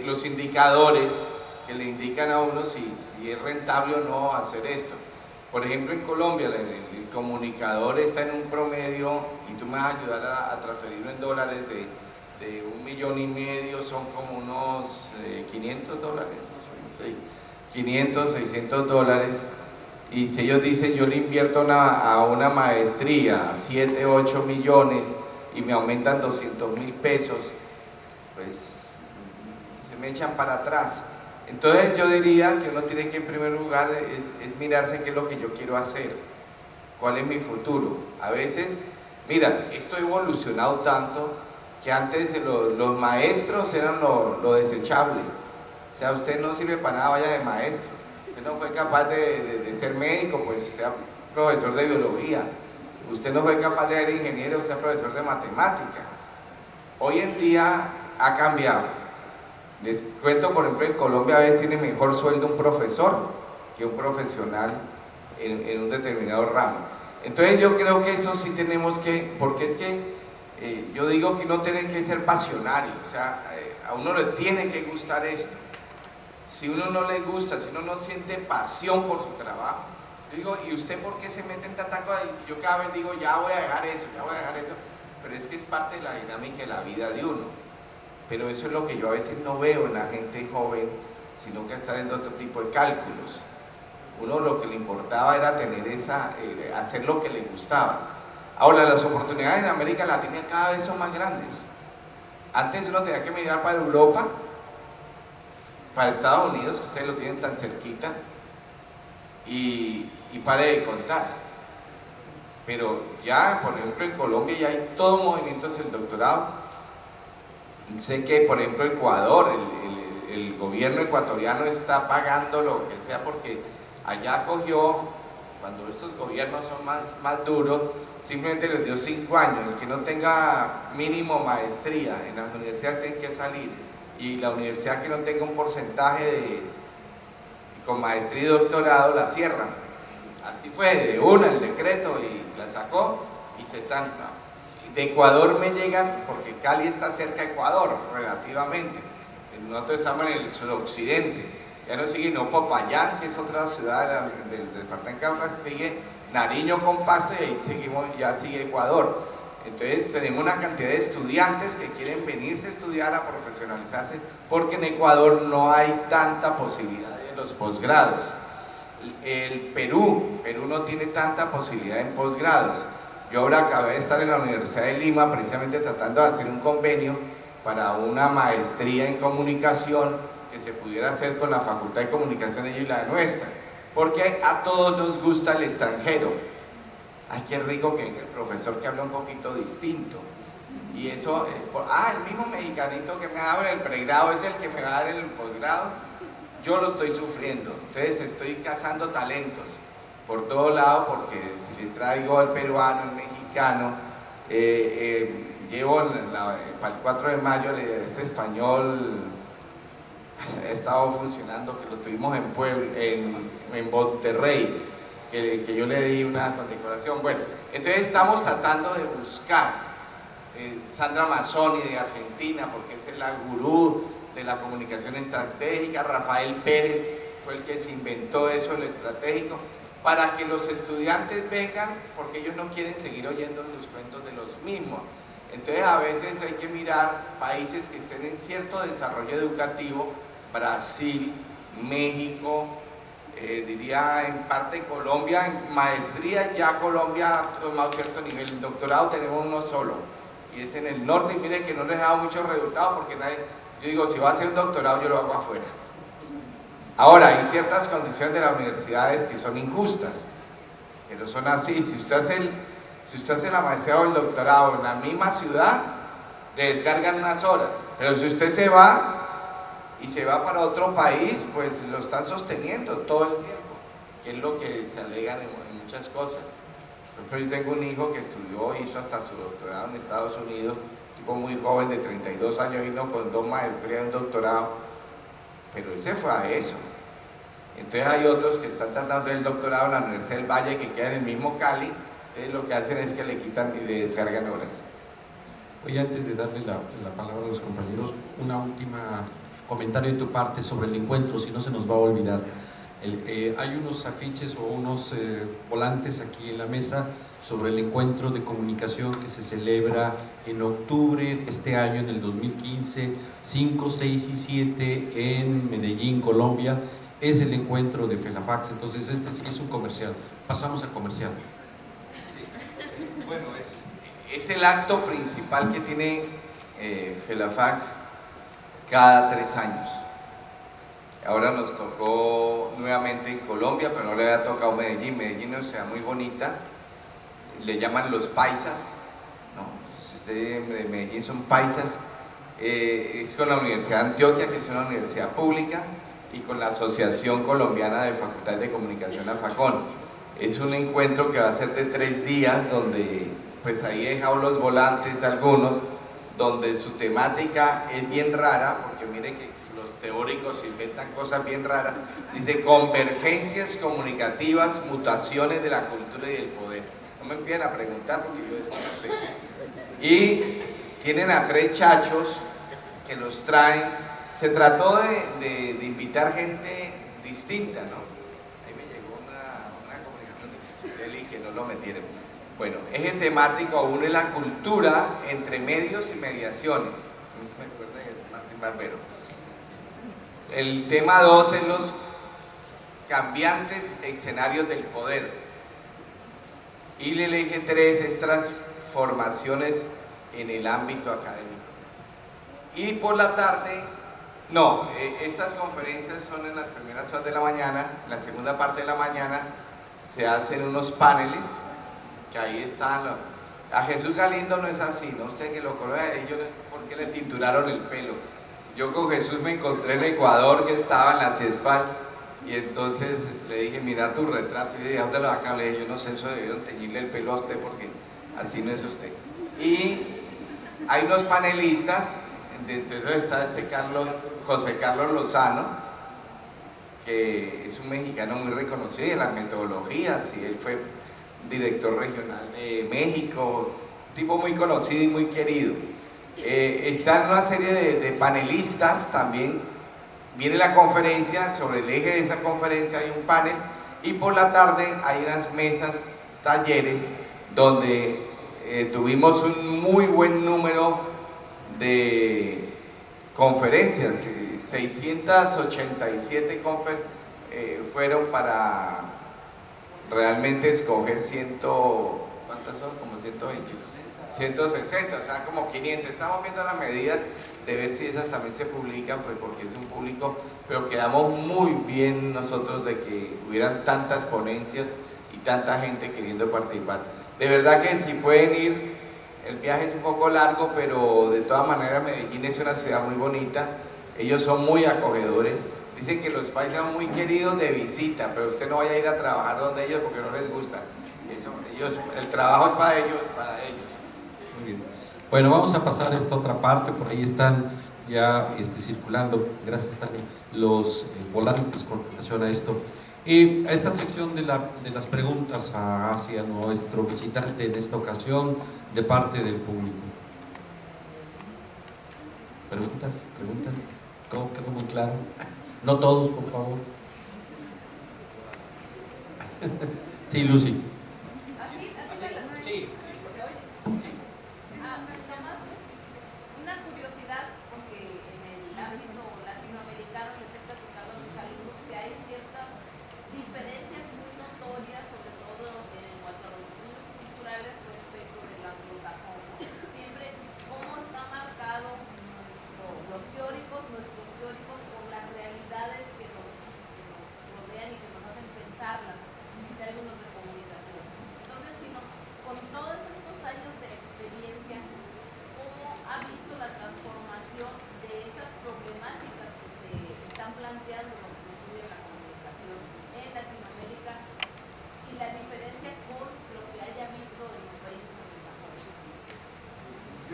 los indicadores que le indican a uno si es rentable o no hacer esto. Por ejemplo, en Colombia el comunicador está en un promedio, y tú me vas a ayudar a transferirlo en dólares, de $1,5 millones, son como unos $500, sí, 500, $600. Y si ellos dicen yo le invierto a una maestría 7, 8 millones y me aumentan 200.000 pesos, pues se me echan para atrás. Entonces yo diría que uno tiene que en primer lugar es mirarse qué es lo que yo quiero hacer, cuál es mi futuro. A veces, mira, esto ha evolucionado tanto que antes los maestros eran lo desechable. O sea, usted no sirve para nada, vaya de maestro. Usted no fue capaz de ser médico, pues sea profesor de biología. Usted no fue capaz de ser ingeniero, sea profesor de matemática. Hoy en día ha cambiado. Les cuento, por ejemplo, en Colombia a veces tiene mejor sueldo un profesor que un profesional en un determinado ramo. Entonces yo creo que eso sí tenemos que, porque es que yo digo que uno tiene que ser pasionario, o sea, a uno le tiene que gustar esto. Si uno no le gusta, si uno no siente pasión por su trabajo, yo digo, ¿y usted por qué se mete en tanta cosa? Y yo cada vez digo, ya voy a dejar eso, ya voy a dejar eso, pero es que es parte de la dinámica de la vida de uno. Pero eso es lo que yo a veces no veo en la gente joven, sino que está haciendo otro tipo de cálculos. Uno lo que le importaba era tener hacer lo que le gustaba. Ahora, las oportunidades en América Latina cada vez son más grandes. Antes uno tenía que mirar para Europa, para Estados Unidos, que ustedes lo tienen tan cerquita, y pare de contar. Pero ya, por ejemplo, en Colombia ya hay todo movimiento hacia el doctorado. Sé que, por ejemplo, Ecuador, el gobierno ecuatoriano está pagando lo que sea porque allá cogió, cuando estos gobiernos son más duros, simplemente les dio 5 años. El que no tenga mínimo maestría en las universidades tiene que salir, y la universidad que no tenga un porcentaje con maestría y doctorado la cierran. Así fue, de una el decreto y la sacó y se estanca. De Ecuador me llegan, porque Cali está cerca de Ecuador, relativamente. Nosotros estamos en el suroccidente. Ya no sigue Popayán, que es otra ciudad del departamento de Cauca, sigue Nariño con Pasto, y ahí seguimos, ya sigue Ecuador. Entonces tenemos una cantidad de estudiantes que quieren venirse a estudiar, a profesionalizarse, porque en Ecuador no hay tanta posibilidad de los posgrados. El Perú no tiene tanta posibilidad en posgrados. Yo ahora acabé de estar en la Universidad de Lima precisamente tratando de hacer un convenio para una maestría en comunicación que se pudiera hacer con la Facultad de Comunicación de ellos y la de nuestra, porque a todos nos gusta el extranjero. Ay, qué rico que venga el profesor que habla un poquito distinto. Y eso, el mismo mexicanito que me ha dado en el pregrado es el que me va a dar en el posgrado. Yo lo estoy sufriendo, entonces estoy cazando talentos por todo lado, porque si le traigo al peruano, al mexicano, llevo para el 4 de mayo este español ha estado funcionando, que lo tuvimos en Puebla, en Monterrey, que yo le di una condecoración. Bueno, entonces estamos tratando de buscar Sandra Mazzoni de Argentina, porque es la gurú de la comunicación estratégica. Rafael Pérez fue el que se inventó eso, el estratégico, para que los estudiantes vengan, porque ellos no quieren seguir oyendo los cuentos de los mismos. Entonces a veces hay que mirar países que estén en cierto desarrollo educativo, Brasil, México, diría en parte Colombia, en maestría ya Colombia ha tomado cierto nivel, en doctorado tenemos uno solo, y es en el norte, y miren que no les ha dado muchos resultados, porque yo digo, si va a hacer un doctorado yo lo hago afuera. Ahora, hay ciertas condiciones de las universidades que son injustas, que no son así. Si usted hace la maestría o el doctorado en la misma ciudad, le descargan unas horas, pero si usted se va para otro país, pues lo están sosteniendo todo el tiempo, que es lo que se alegan en muchas cosas. Por ejemplo, yo tengo un hijo que estudió, hizo hasta su doctorado en Estados Unidos, un tipo muy joven de 32 años, vino con 2 maestrías y un doctorado, pero él se fue a eso. Entonces hay otros que están tratando del doctorado en la Universidad del Valle, que queda en el mismo Cali, entonces lo que hacen es que le quitan y le descargan horas. Oye, antes de darle la palabra a los compañeros, una última comentario de tu parte sobre el encuentro, si no se nos va a olvidar. Hay unos afiches o unos volantes aquí en la mesa sobre el encuentro de comunicación que se celebra en octubre de este año, en el 2015, 5, 6 y 7 en Medellín, Colombia. Es el encuentro de FELAFAX, entonces este sí es un comercial. Pasamos a comercial. Bueno, es el acto principal que tiene FELAFAX cada 3 años. Ahora nos tocó nuevamente en Colombia, pero no le había tocado Medellín. Medellín es una ciudad muy bonita, le llaman los paisas, ¿no? De Medellín son paisas. Es con la Universidad de Antioquia, que es una universidad pública, y con la Asociación Colombiana de Facultades de Comunicación, AFACON. Es un encuentro que va a ser de 3 días, donde pues ahí he dejado los volantes de algunos, donde su temática es bien rara, porque miren que los teóricos inventan cosas bien raras. Dice: convergencias comunicativas, mutaciones de la cultura y del poder. No me empiecen a preguntar porque yo esto no sé. Y tienen a 3 chachos que los traen. Se trató de invitar gente distinta, ¿no? Ahí me llegó una comunicación de Eli que no lo metieron. Bueno, eje temático 1 es la cultura entre medios y mediaciones. A mí se me acuerda de Martín Barbero. El tema 2 es los cambiantes escenarios del poder. Y el eje 3 es transformaciones en el ámbito académico. Y por la tarde, estas conferencias son en las primeras horas de la mañana. En la segunda parte de la mañana se hacen unos paneles, que ahí están. A Jesús Galindo no es así, ¿no? Usted que lo conoce, ellos porque le tinturaron el pelo. Yo con Jesús me encontré en Ecuador, que estaba en la CESPAL, y entonces le dije: mira tu retrato. Y le dije: ¿dónde lo va a? Le dije: yo no sé, eso debieron teñirle el pelo a usted, porque así no es usted. Y hay unos panelistas, dentro de ellos está José Carlos Lozano, que es un mexicano muy reconocido en las metodologías, y él fue director regional de México, tipo muy conocido y muy querido. Están una serie de panelistas también. Viene la conferencia, sobre el eje de esa conferencia hay un panel, y por la tarde hay unas mesas, talleres, donde tuvimos un muy buen número de conferencias. 687 fueron para realmente escoger ¿cuántas son? Como 120, 160, o sea, como 500. Estamos viendo la medida de ver si esas también se publican, pues porque es un público, pero quedamos muy bien nosotros de que hubieran tantas ponencias y tanta gente queriendo participar. De verdad que si pueden ir, el viaje es un poco largo, pero de todas maneras Medellín es una ciudad muy bonita, ellos son muy acogedores. Dicen que los paisas son muy queridos de visita, pero usted no vaya a ir a trabajar donde ellos porque no les gusta. El trabajo es para ellos, Muy bien. Bueno, vamos a pasar a esta otra parte. Por ahí están ya circulando, gracias Tania, los volantes con relación a esto. A esta sección de las preguntas hacia nuestro visitante en esta ocasión de parte del público. ¿Preguntas? ¿Cómo quedó muy claro? No todos, por favor. Sí, Lucy. Sí. Una curiosidad, porque en el ámbito latinoamericano les he platicado a mis alumnos que hay ciertas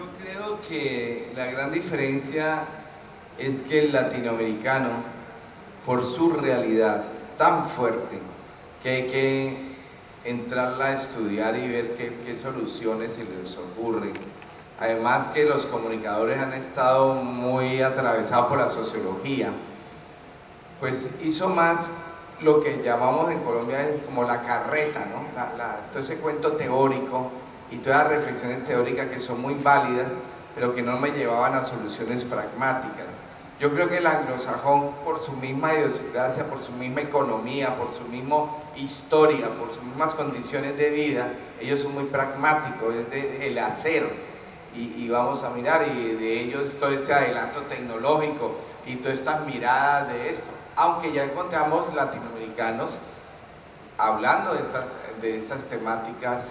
Yo creo que la gran diferencia es que el latinoamericano, por su realidad tan fuerte, que hay que entrarla a estudiar y ver qué soluciones se les ocurren. Además que los comunicadores han estado muy atravesados por la sociología, pues hizo más lo que llamamos en Colombia es como la carreta, ¿no? Todo ese cuento teórico y todas las reflexiones teóricas que son muy válidas, pero que no me llevaban a soluciones pragmáticas. Yo creo que el anglosajón, por su misma idiosincrasia, por su misma economía, por su misma historia, por sus mismas condiciones de vida, ellos son muy pragmáticos, es el hacer. Y vamos a mirar, y de ellos todo este adelanto tecnológico y todas estas miradas de esto. Aunque ya encontramos latinoamericanos hablando de estas temáticas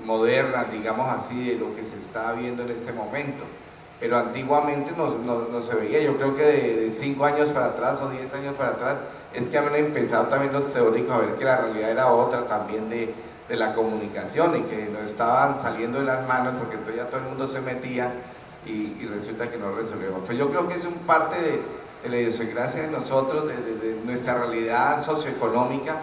modernas, digamos así, de lo que se está viendo en este momento. Pero antiguamente no se veía. Yo creo que de 5 años para atrás o 10 años para atrás es que han empezado también los teóricos a ver que la realidad era otra también de la comunicación y que nos estaban saliendo de las manos porque entonces ya todo el mundo se metía y resulta que no resolvemos. Pues yo creo que es un parte de la idiosincrasia de nosotros, de nuestra realidad socioeconómica,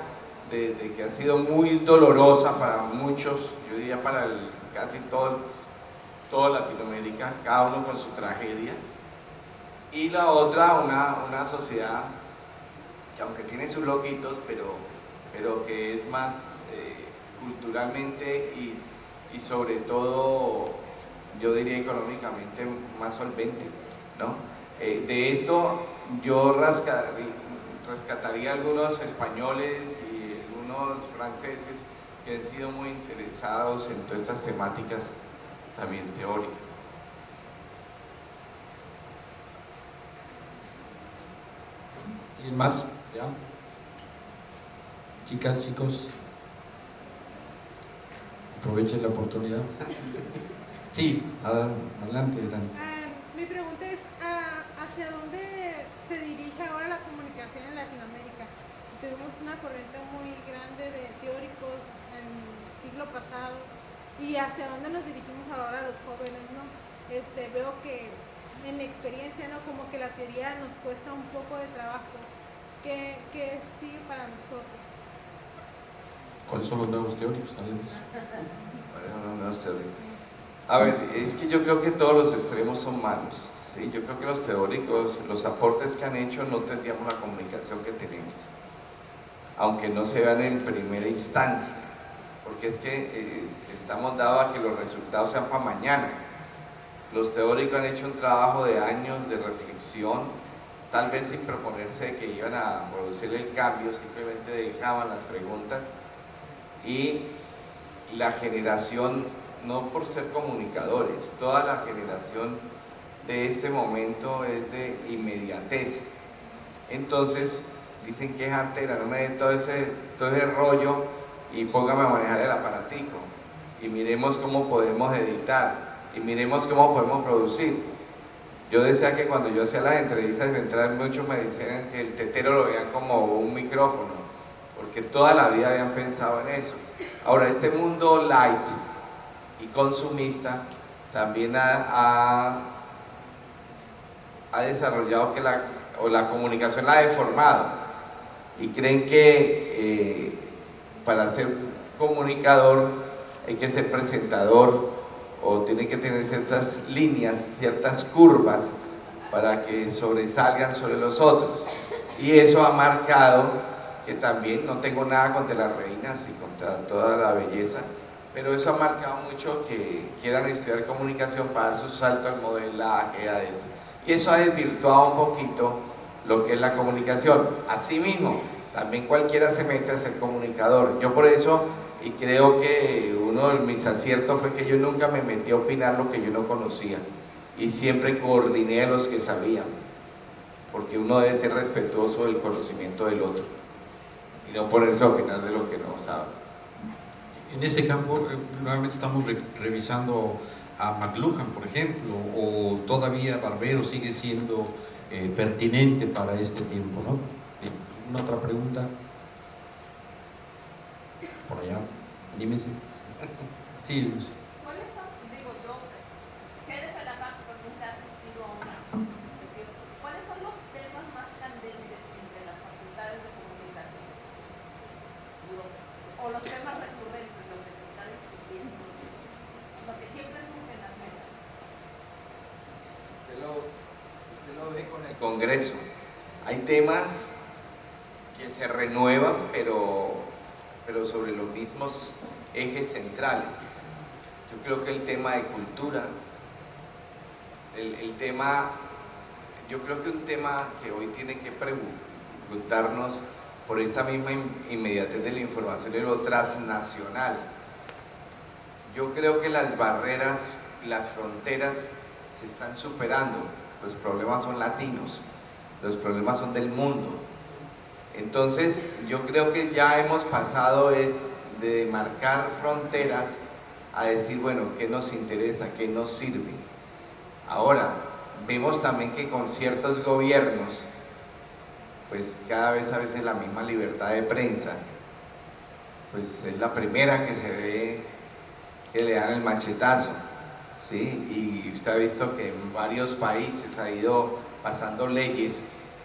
de que ha sido muy dolorosa para muchos, yo diría para casi toda Latinoamérica, cada uno con su tragedia. Y la otra, una sociedad que aunque tiene sus loquitos, pero que es más culturalmente y sobre todo, yo diría económicamente más solvente, ¿no? De esto yo rescataría algunos españoles y algunos franceses que han sido muy interesados en todas estas temáticas también teóricas. ¿Alguien más? ¿Ya? Chicas, chicos, aprovechen la oportunidad. Sí, adelante, Dan. Mi pregunta es, ¿hacia dónde se dirige ahora la comunicación en Latinoamérica? Tuvimos una corriente muy grande de teóricos en el siglo pasado, y hacia dónde nos dirigimos ahora los jóvenes, ¿no? Veo que en mi experiencia, ¿no? Como que la teoría nos cuesta un poco de trabajo. ¿Qué sigue para nosotros? ¿Cuáles son los nuevos teóricos? A ver, es que yo creo que todos los extremos son malos, ¿sí? Yo creo que los teóricos, los aportes que han hecho, no tendríamos la comunicación que tenemos, aunque no se vean en primera instancia, porque es que estamos dados a que los resultados sean para mañana. Los teóricos han hecho un trabajo de años de reflexión, tal vez sin proponerse que iban a producir el cambio, simplemente dejaban las preguntas, y la generación, no por ser comunicadores, toda la generación de este momento es de inmediatez. Entonces dicen que es artera, no me dé todo ese rollo y póngame a manejar el aparatico y miremos cómo podemos editar y miremos cómo podemos producir. Yo decía que cuando yo hacía las entrevistas de entrar, muchos me decían que el tetero lo veían como un micrófono, porque toda la vida habían pensado en eso. Ahora, este mundo light y consumista también ha desarrollado que la comunicación la ha deformado, y creen que para ser comunicador hay que ser presentador o tiene que tener ciertas líneas, ciertas curvas para que sobresalgan sobre los otros, y eso ha marcado que también, no tengo nada contra las reinas y contra toda la belleza, pero eso ha marcado mucho que quieran estudiar comunicación para dar su salto al modelaje, a eso. Y eso ha desvirtuado un poquito lo que es la comunicación. Asimismo, también cualquiera se mete a ser comunicador. Yo por eso, y creo que uno de mis aciertos fue que yo nunca me metí a opinar lo que yo no conocía, y siempre coordiné a los que sabían, porque uno debe ser respetuoso del conocimiento del otro y no ponerse a opinar de lo que no sabe. En ese campo, nuevamente estamos revisando a McLuhan, por ejemplo, o todavía Barbero sigue siendo pertinente para este tiempo, ¿no? ¿Una otra pregunta? Por allá, anímense. Sí, Luz. ¿Cuáles son, digo yo, sucede con el Congreso. Hay temas que se renuevan, pero sobre los mismos ejes centrales. Yo creo que el tema de cultura, yo creo que un tema que hoy tiene que preguntarnos por esta misma inmediatez de la información es lo transnacional. Yo creo que las barreras, las fronteras se están superando. Los problemas son latinos, los problemas son del mundo. Entonces, yo creo que ya hemos pasado de marcar fronteras a decir, bueno, ¿qué nos interesa? ¿Qué nos sirve? Ahora, vemos también que con ciertos gobiernos, pues cada vez a veces la misma libertad de prensa, pues es la primera que se ve que le dan el machetazo, ¿sí? Y usted ha visto que en varios países ha ido pasando leyes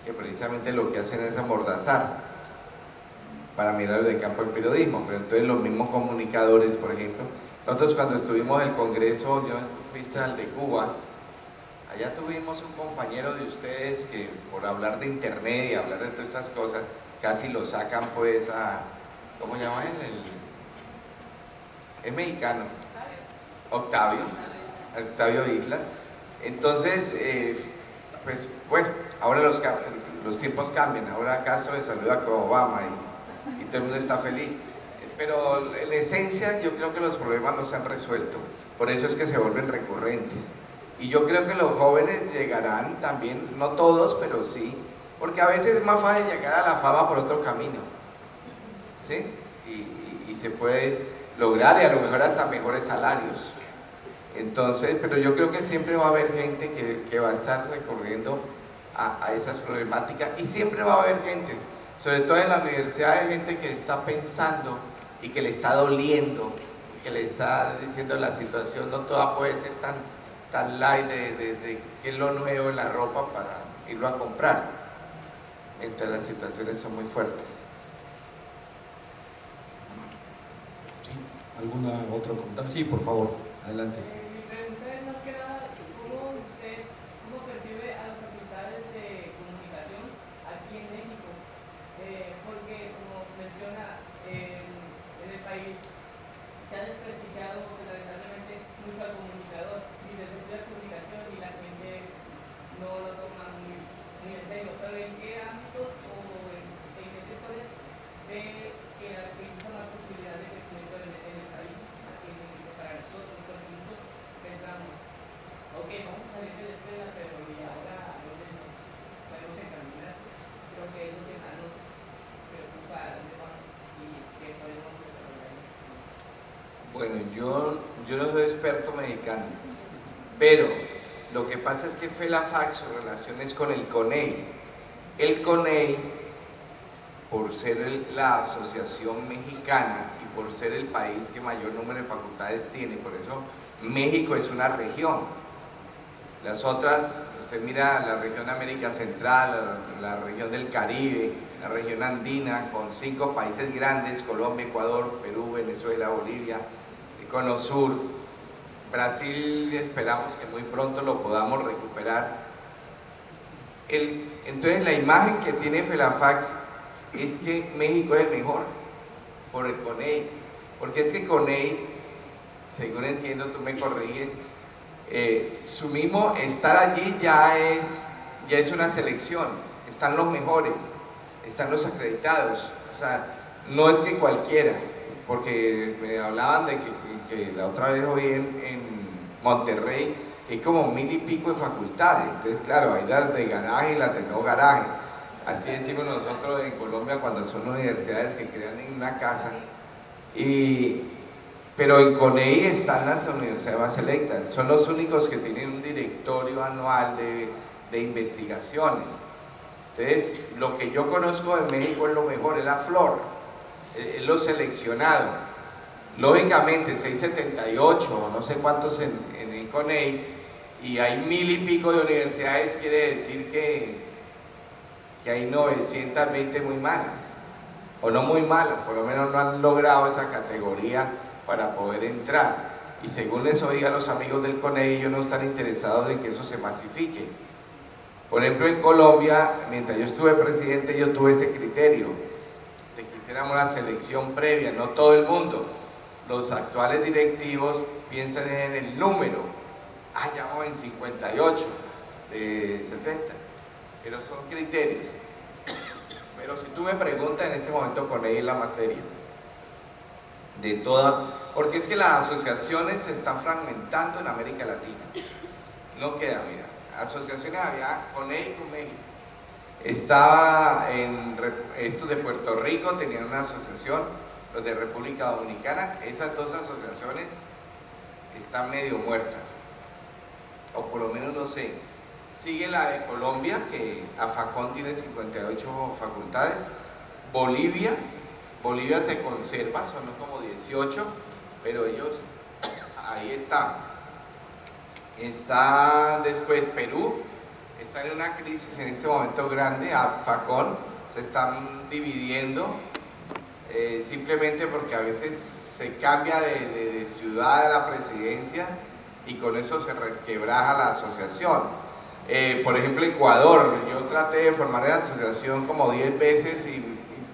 que precisamente lo que hacen es amordazar para mirar de campo el periodismo, pero entonces los mismos comunicadores, por ejemplo, nosotros cuando estuvimos en el Congreso, yo fuiste al de Cuba, allá tuvimos un compañero de ustedes que por hablar de internet y hablar de todas estas cosas, casi lo sacan pues a, ¿cómo se llama él? Es mexicano, Octavio Isla. Entonces, pues bueno, ahora los tiempos cambian, ahora Castro le saluda con Obama y todo el mundo está feliz. Pero en esencia yo creo que los problemas no se han resuelto, por eso es que se vuelven recurrentes. Y yo creo que los jóvenes llegarán también, no todos, pero sí, porque a veces es más fácil llegar a la fama por otro camino, ¿sí? Y se puede lograr y a lo mejor hasta mejores salarios. Entonces, pero yo creo que siempre va a haber gente que va a estar recurriendo a esas problemáticas y siempre va a haber gente, sobre todo en la universidad, hay gente que está pensando y que le está doliendo, que le está diciendo la situación no toda puede ser tan light de que es lo nuevo en la ropa para irlo a comprar. Entonces las situaciones son muy fuertes. ¿Sí? ¿Alguna otro comentario? Sí, por favor, adelante. Mi pregunta es más que nada, ¿cómo percibe a las facultades de comunicación aquí en México? Porque, como menciona, en el país se ha desprestigiado lamentablemente mucho al comunicador, y se estudia comunicación y la gente no lo toma muy en serio. Pero ¿en qué ámbitos o en qué sectores ve que existe más posibilidad de crecimiento en el país, aquí en México, para nosotros? Porque nosotros pensamos, ok, vamos a salir de la escuela, pero ¿y ahora a dónde nos podemos encaminar? Creo que es lo que más nos preocupa, a dónde vamos y qué podemos desarrollar. Bueno, yo no soy experto mexicano, pero lo que pasa es que FELAFAC, su relación es con el CONEI. El CONEI, por ser la asociación mexicana y por ser el país que mayor número de facultades tiene, por eso México es una región. Las otras, usted mira la región América Central, la región del Caribe, la región andina, con 5 países grandes, Colombia, Ecuador, Perú, Venezuela, Bolivia, Cono Sur. Brasil esperamos que muy pronto lo podamos recuperar. Entonces la imagen que tiene FELAFAC es que México es el mejor por el CONEI, porque es que CONEI, según entiendo, tú me corriges, su mismo estar allí ya es una selección, están los mejores, están los acreditados, o sea, no es que cualquiera, porque me hablaban de que la otra vez oí en Monterrey que hay como 1000 y pico de facultades, entonces claro, hay las de garaje y las de no garaje, así decimos nosotros en Colombia cuando son universidades que crean en una casa, pero en CONEI están las universidades más selectas, son los únicos que tienen un directorio anual de investigaciones. Entonces, lo que yo conozco de México es lo mejor, es la flor, es lo seleccionado. Lógicamente, 678, no sé cuántos en el CONEI, y hay 1000 y pico de universidades, quiere decir que hay 920 muy malas, o no muy malas, por lo menos no han logrado esa categoría para poder entrar. Y según les oí a los amigos del CONEI, ellos no están interesados en que eso se masifique. Por ejemplo, en Colombia, mientras yo estuve presidente, yo tuve ese criterio de que hiciéramos la selección previa, no todo el mundo. Los actuales directivos piensan en el número. Ya vamos en 58 de 70, pero son criterios. Pero si tú me preguntas en este momento, con ella es la más seria de toda, porque es que las asociaciones se están fragmentando en América Latina. No queda, mira, asociaciones había con él y con México. Estaba estos de Puerto Rico, tenían una asociación, los de República Dominicana, esas dos asociaciones están medio muertas, o por lo menos no sé. Sigue la de Colombia, que AFACON tiene 58 facultades. Bolivia se conserva, son como 18, pero ellos, ahí están. Está después Perú, está en una crisis en este momento grande. AFACON se están dividiendo, simplemente porque a veces se cambia de ciudad a la presidencia y con eso se resquebraja la asociación. Por ejemplo, Ecuador, yo traté de formar la asociación como 10 veces y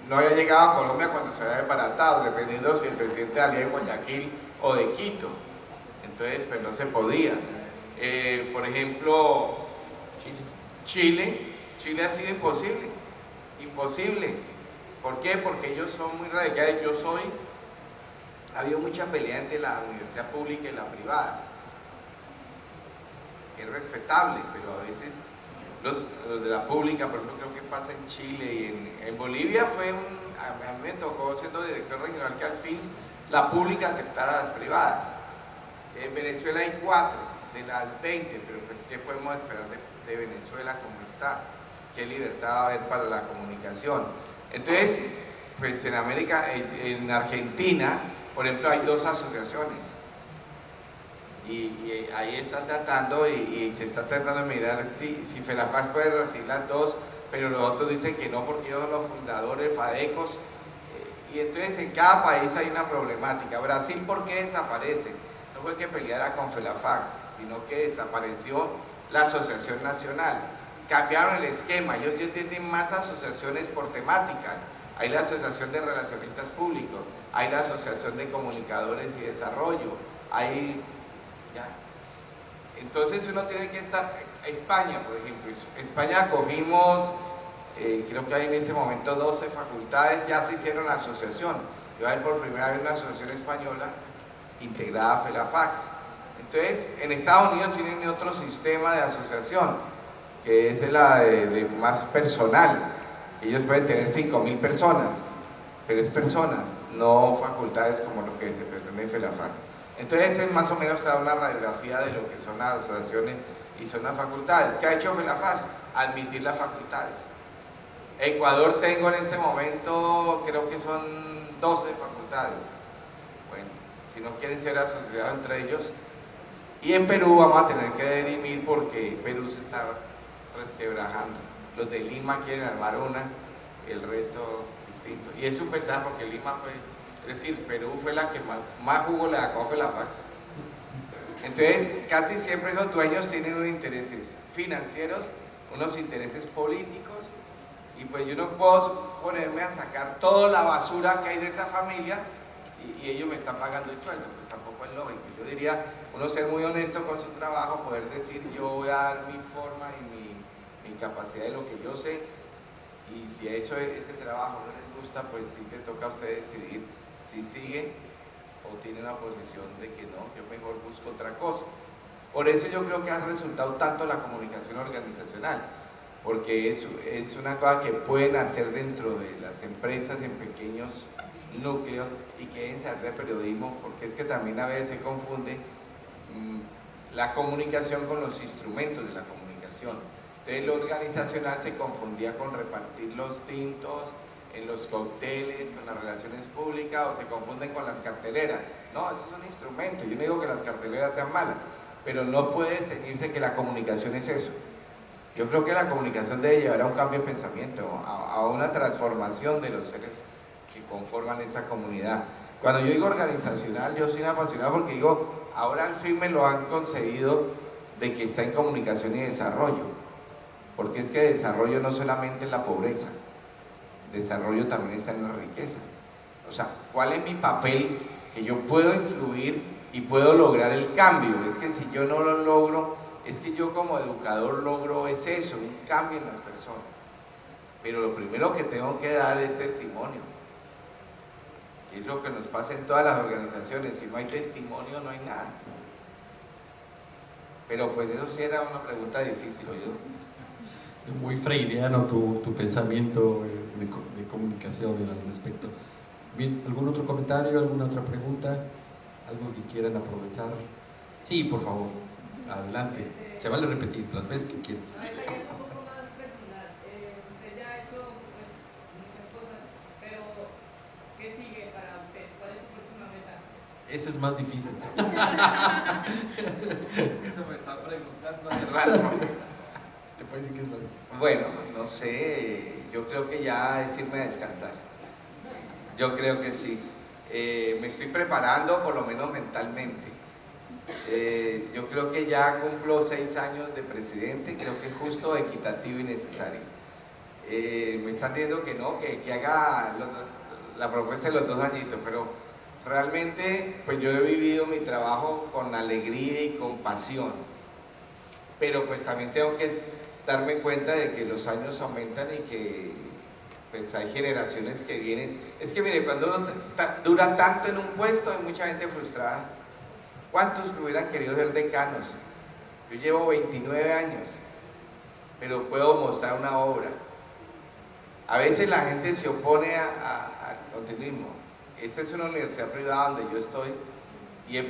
no había llegado a Colombia cuando se había desbaratado, dependiendo si el presidente salía de Guayaquil o de Quito. Entonces, pues no se podía. Por ejemplo, Chile ha sido imposible. ¿Por qué? Porque ellos son muy radicales. Ha habido mucha pelea entre la universidad pública y la privada. Es respetable, pero a veces los de la pública, por ejemplo, creo que pasa en Chile y en Bolivia a mí me tocó siendo director regional que al fin la pública aceptara a las privadas. En Venezuela hay 4 de las 20, pero pues ¿qué podemos esperar de Venezuela como está? ¿Qué libertad va a haber para la comunicación? Entonces, pues en Argentina, por ejemplo, hay 2 asociaciones. Y ahí están tratando y se está tratando de mirar si FELAFAC puede recibir las 2, pero los otros dicen que no porque ellos son los fundadores, FADECOS, y entonces en cada país hay una problemática. Brasil, ¿por qué desaparece? No fue que peleara con FELAFAC, sino que desapareció la asociación nacional. Cambiaron el esquema, ellos ya tienen más asociaciones por temática. Hay la asociación de relacionistas públicos, hay la asociación de comunicadores y desarrollo, hay... ¿ya? Entonces uno tiene que estar, España por ejemplo, España acogimos, creo que hay en este momento 12 facultades, ya se hicieron la asociación, va a haber por primera vez una asociación española integrada a FELAFAC. Entonces en Estados Unidos tienen otro sistema de asociación, que es la de más personal, ellos pueden tener 5.000 personas, pero es personas, no facultades como lo que se pretende en FELAFAC. Entonces es más o menos da una radiografía de lo que son las asociaciones y son las facultades. ¿Qué ha hecho FELAFAC? Admitir las facultades. Ecuador tengo en este momento, creo que son 12 facultades. Bueno, si no quieren ser asociados entre ellos. Y en Perú vamos a tener que dirimir porque Perú se está resquebrajando. Los de Lima quieren armar una, el resto distinto. Y es un pesar porque Lima fue... Es decir, Perú fue la que más jugo le sacó a FELAFAC. Entonces, casi siempre los dueños tienen unos intereses financieros, unos intereses políticos, y pues yo no puedo ponerme a sacar toda la basura que hay de esa familia y ellos me están pagando el sueldo, pues tampoco es lógico. Yo diría, uno ser muy honesto con su trabajo, poder decir yo voy a dar mi forma y mi capacidad de lo que yo sé, y si ese trabajo no les gusta, pues sí que toca a usted decidir si sigue o tiene una posición de que no, yo mejor busco otra cosa. Por eso yo creo que ha resultado tanto la comunicación organizacional, porque es una cosa que pueden hacer dentro de las empresas en pequeños núcleos y que deben ser de periodismo, porque es que también a veces se confunde la comunicación con los instrumentos de la comunicación. Entonces lo organizacional se confundía con repartir los tintos en los cócteles, con las relaciones públicas, o se confunden con las carteleras. No, eso es un instrumento. Yo no digo que las carteleras sean malas, pero no puede ceñirse que la comunicación es eso. Yo creo que la comunicación debe llevar a un cambio de pensamiento, a una transformación de los seres que conforman esa comunidad. Cuando yo digo organizacional, yo soy un apasionado porque digo, ahora al fin me lo han concedido de que está en comunicación y desarrollo. porque es que desarrollo no solamente en la pobreza, desarrollo también está en la riqueza. O sea, ¿cuál es mi papel que yo puedo influir y puedo lograr el cambio? Es que si yo no lo logro, es que yo como educador logro es eso, un cambio en las personas. Pero lo primero que tengo que dar es testimonio, que es lo que nos pasa en todas las organizaciones. Si no hay testimonio, no hay nada. Pero pues eso sí era una pregunta difícil, yo. Muy freireano tu pensamiento de comunicación al respecto. Bien, ¿algún otro comentario, alguna otra pregunta? ¿Algo que quieran aprovechar? Sí, por favor, adelante. Se vale repetir las veces que quieras. Esta ya es un poco más personal. Usted ya ha hecho pues, muchas cosas, pero ¿qué sigue para usted? ¿Cuál es su próxima meta? Ese es más difícil. Eso me está preguntando hace rato. Te puedo decir que es más difícil. Bueno, no sé, yo creo que ya es irme a descansar. Yo creo que sí. Me estoy preparando, por lo menos mentalmente. Yo creo que ya cumplo 6 años de presidente, creo que es justo, equitativo y necesario. Me están diciendo que no, que haga la propuesta de los 2 añitos, pero realmente pues yo he vivido mi trabajo con alegría y con pasión. Pero pues también tengo que darme cuenta de que los años aumentan y que pues hay generaciones que vienen. Es que mire, cuando uno dura tanto en un puesto hay mucha gente frustrada. ¿Cuántos me hubieran querido ser decanos? Yo llevo 29 años, pero puedo mostrar una obra. A veces la gente se opone al continuismo. Esta es una universidad privada donde yo estoy y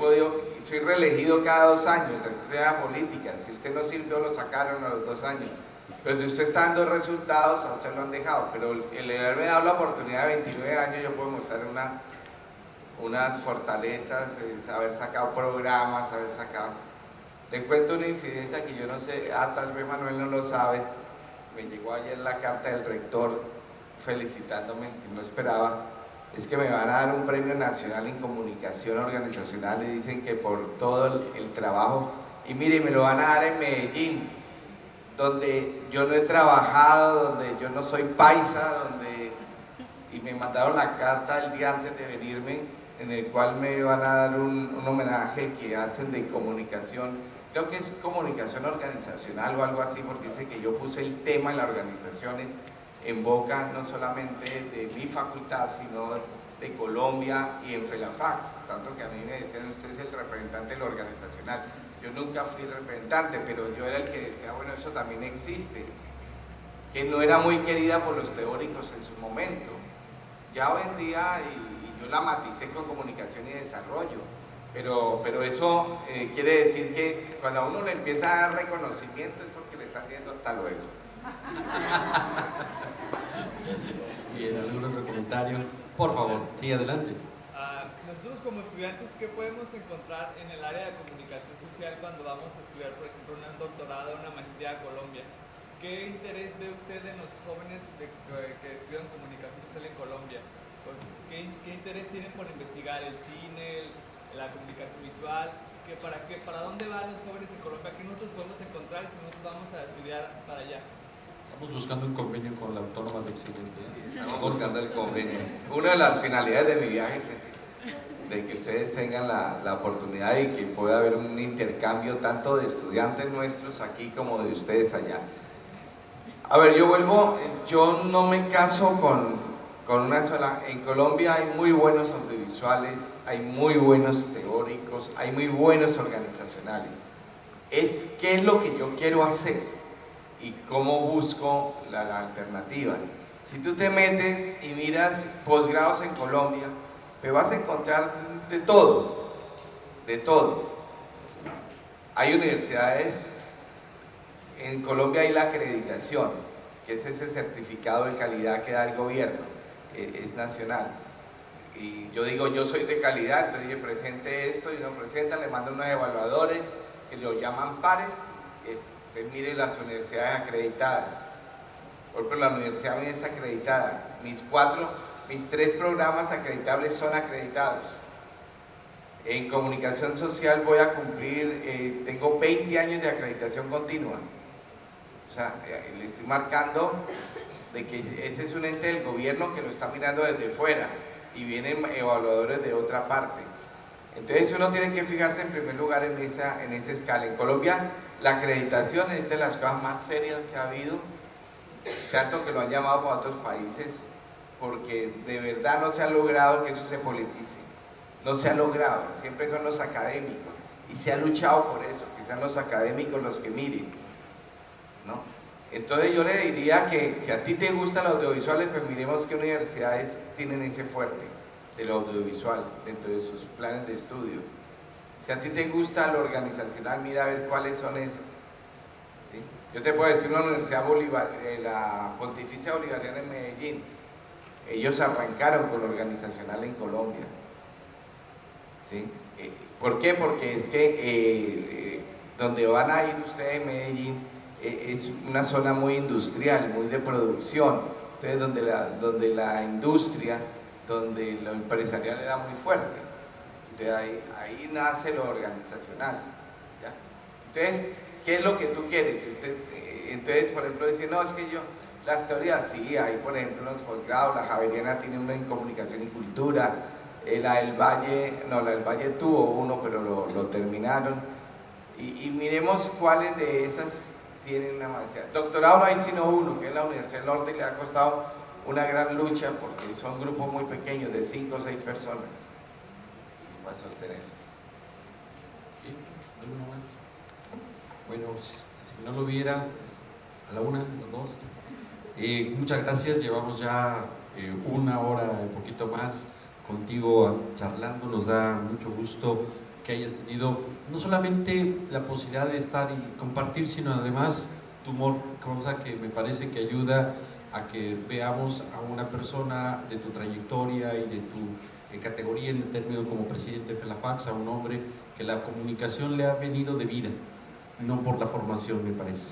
soy reelegido cada 2 años, la política. Si usted no sirvió, lo sacaron a los 2 años. Pero si usted está dando resultados, a usted lo han dejado. Pero el haberme dado la oportunidad de 29 años, yo puedo mostrar unas fortalezas, haber sacado programas, haber sacado... Le cuento una infidencia que yo no sé, tal vez Manuel no lo sabe. Me llegó ayer la carta del rector felicitándome, que no esperaba. Es que me van a dar un premio nacional en comunicación organizacional y dicen que por todo el trabajo. Y mire, me lo van a dar en Medellín, donde yo no he trabajado, donde yo no soy paisa, y me mandaron la carta el día antes de venirme, en el cual me van a dar un homenaje que hacen de comunicación, creo que es comunicación organizacional o algo así, porque dice que yo puse el tema en las organizaciones en boca no solamente de mi facultad, sino de Colombia y en FELAFAX, tanto que a mí me decían, usted es el representante de lo organizacional. Yo nunca fui representante, pero yo era el que decía, bueno, eso también existe, que no era muy querida por los teóricos en su momento. Ya hoy en día, y yo la maticé con comunicación y desarrollo, pero eso quiere decir que cuando a uno le empieza a dar reconocimiento es porque le están diciendo hasta luego. Bien, ¿algún otro comentario? Por favor, sí, adelante. Nosotros como estudiantes, ¿qué podemos encontrar en el área de comunicación social cuando vamos a estudiar, por ejemplo, un doctorado, una maestría a Colombia? ¿Qué interés ve usted en los jóvenes que estudian comunicación social en Colombia? ¿Qué interés tienen por investigar el cine, la comunicación visual? ¿Para dónde van los jóvenes en Colombia? ¿Qué nosotros podemos encontrar si nosotros vamos a estudiar para allá? Estamos buscando un convenio con la Autónoma de Occidente. Sí, estamos buscando el convenio. Una de las finalidades de mi viaje es ese, de que ustedes tengan la oportunidad y que pueda haber un intercambio tanto de estudiantes nuestros aquí como de ustedes allá. A ver, yo no me caso con una sola. En Colombia hay muy buenos audiovisuales, hay muy buenos teóricos, hay muy buenos organizacionales. ¿Qué es lo que yo quiero hacer? Y cómo busco la alternativa. Si tú te metes y miras posgrados en Colombia, te vas a encontrar de todo, de todo. Hay universidades, en Colombia hay la acreditación, que es ese certificado de calidad que da el gobierno, es nacional. Y yo digo, yo soy de calidad, entonces yo presente esto y uno presenta, le mandan unos evaluadores que lo llaman pares. Usted mire las universidades acreditadas. Por ejemplo, la universidad mía es acreditada. Mis 3 programas acreditables son acreditados. En comunicación social voy a cumplir, tengo 20 años de acreditación continua. O sea, le estoy marcando de que ese es un ente del gobierno que lo está mirando desde fuera y vienen evaluadores de otra parte. Entonces uno tiene que fijarse en primer lugar en esa escala. En Colombia la acreditación es de las cosas más serias que ha habido, tanto que lo han llamado para otros países, porque de verdad no se ha logrado que eso se politice, no se ha logrado, siempre son los académicos, y se ha luchado por eso, que sean los académicos los que miren, ¿no? Entonces yo le diría que si a ti te gustan los audiovisuales, pues miremos qué universidades tienen ese fuerte del audiovisual dentro de sus planes de estudio. Si a ti te gusta lo organizacional, mira a ver cuáles son esas. ¿Sí? Yo te puedo decir una universidad la Pontificia Bolivariana en Medellín. Ellos arrancaron con lo organizacional en Colombia. ¿Sí? ¿Por qué? Porque es que donde van a ir ustedes en Medellín es una zona muy industrial, muy de producción. Entonces donde la industria, donde lo empresarial era muy fuerte. Entonces ahí nace lo organizacional. ¿Ya? Entonces, ¿qué es lo que tú quieres? Entonces, por ejemplo, decir, no, es que yo, las teorías sí, hay por ejemplo los posgrados, la Javeriana tiene uno en comunicación y cultura, la del Valle tuvo uno, pero lo terminaron. Y miremos cuáles de esas tienen una maestría. Doctorado no hay sino uno, que es la Universidad del Norte, y le ha costado una gran lucha porque son grupos muy pequeños, de 5 o 6 personas. Para sostener. ¿Sí? ¿Alguno más? Bueno, si no lo viera, a la 1, a las 2. Muchas gracias, llevamos ya 1 hora, un poquito más contigo charlando. Nos da mucho gusto que hayas tenido no solamente la posibilidad de estar y compartir, sino además tu humor, cosa que me parece que ayuda a que veamos a una persona de tu trayectoria y de tu categoría en el término como presidente de FELAFAX, a un hombre que la comunicación le ha venido de vida, no por la formación, me parece.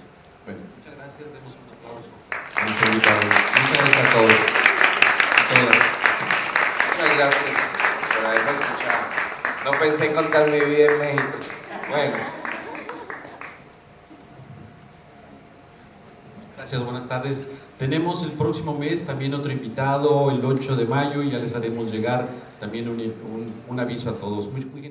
Bueno, muchas gracias, demos un aplauso a nuestro invitado. Muchas gracias a todos. Muchas gracias por haberme escuchado. No pensé contar mi vida en México. Bueno. Gracias, buenas tardes. Tenemos el próximo mes también otro invitado, el 8 de mayo, y ya les haremos llegar también un aviso a todos. Muy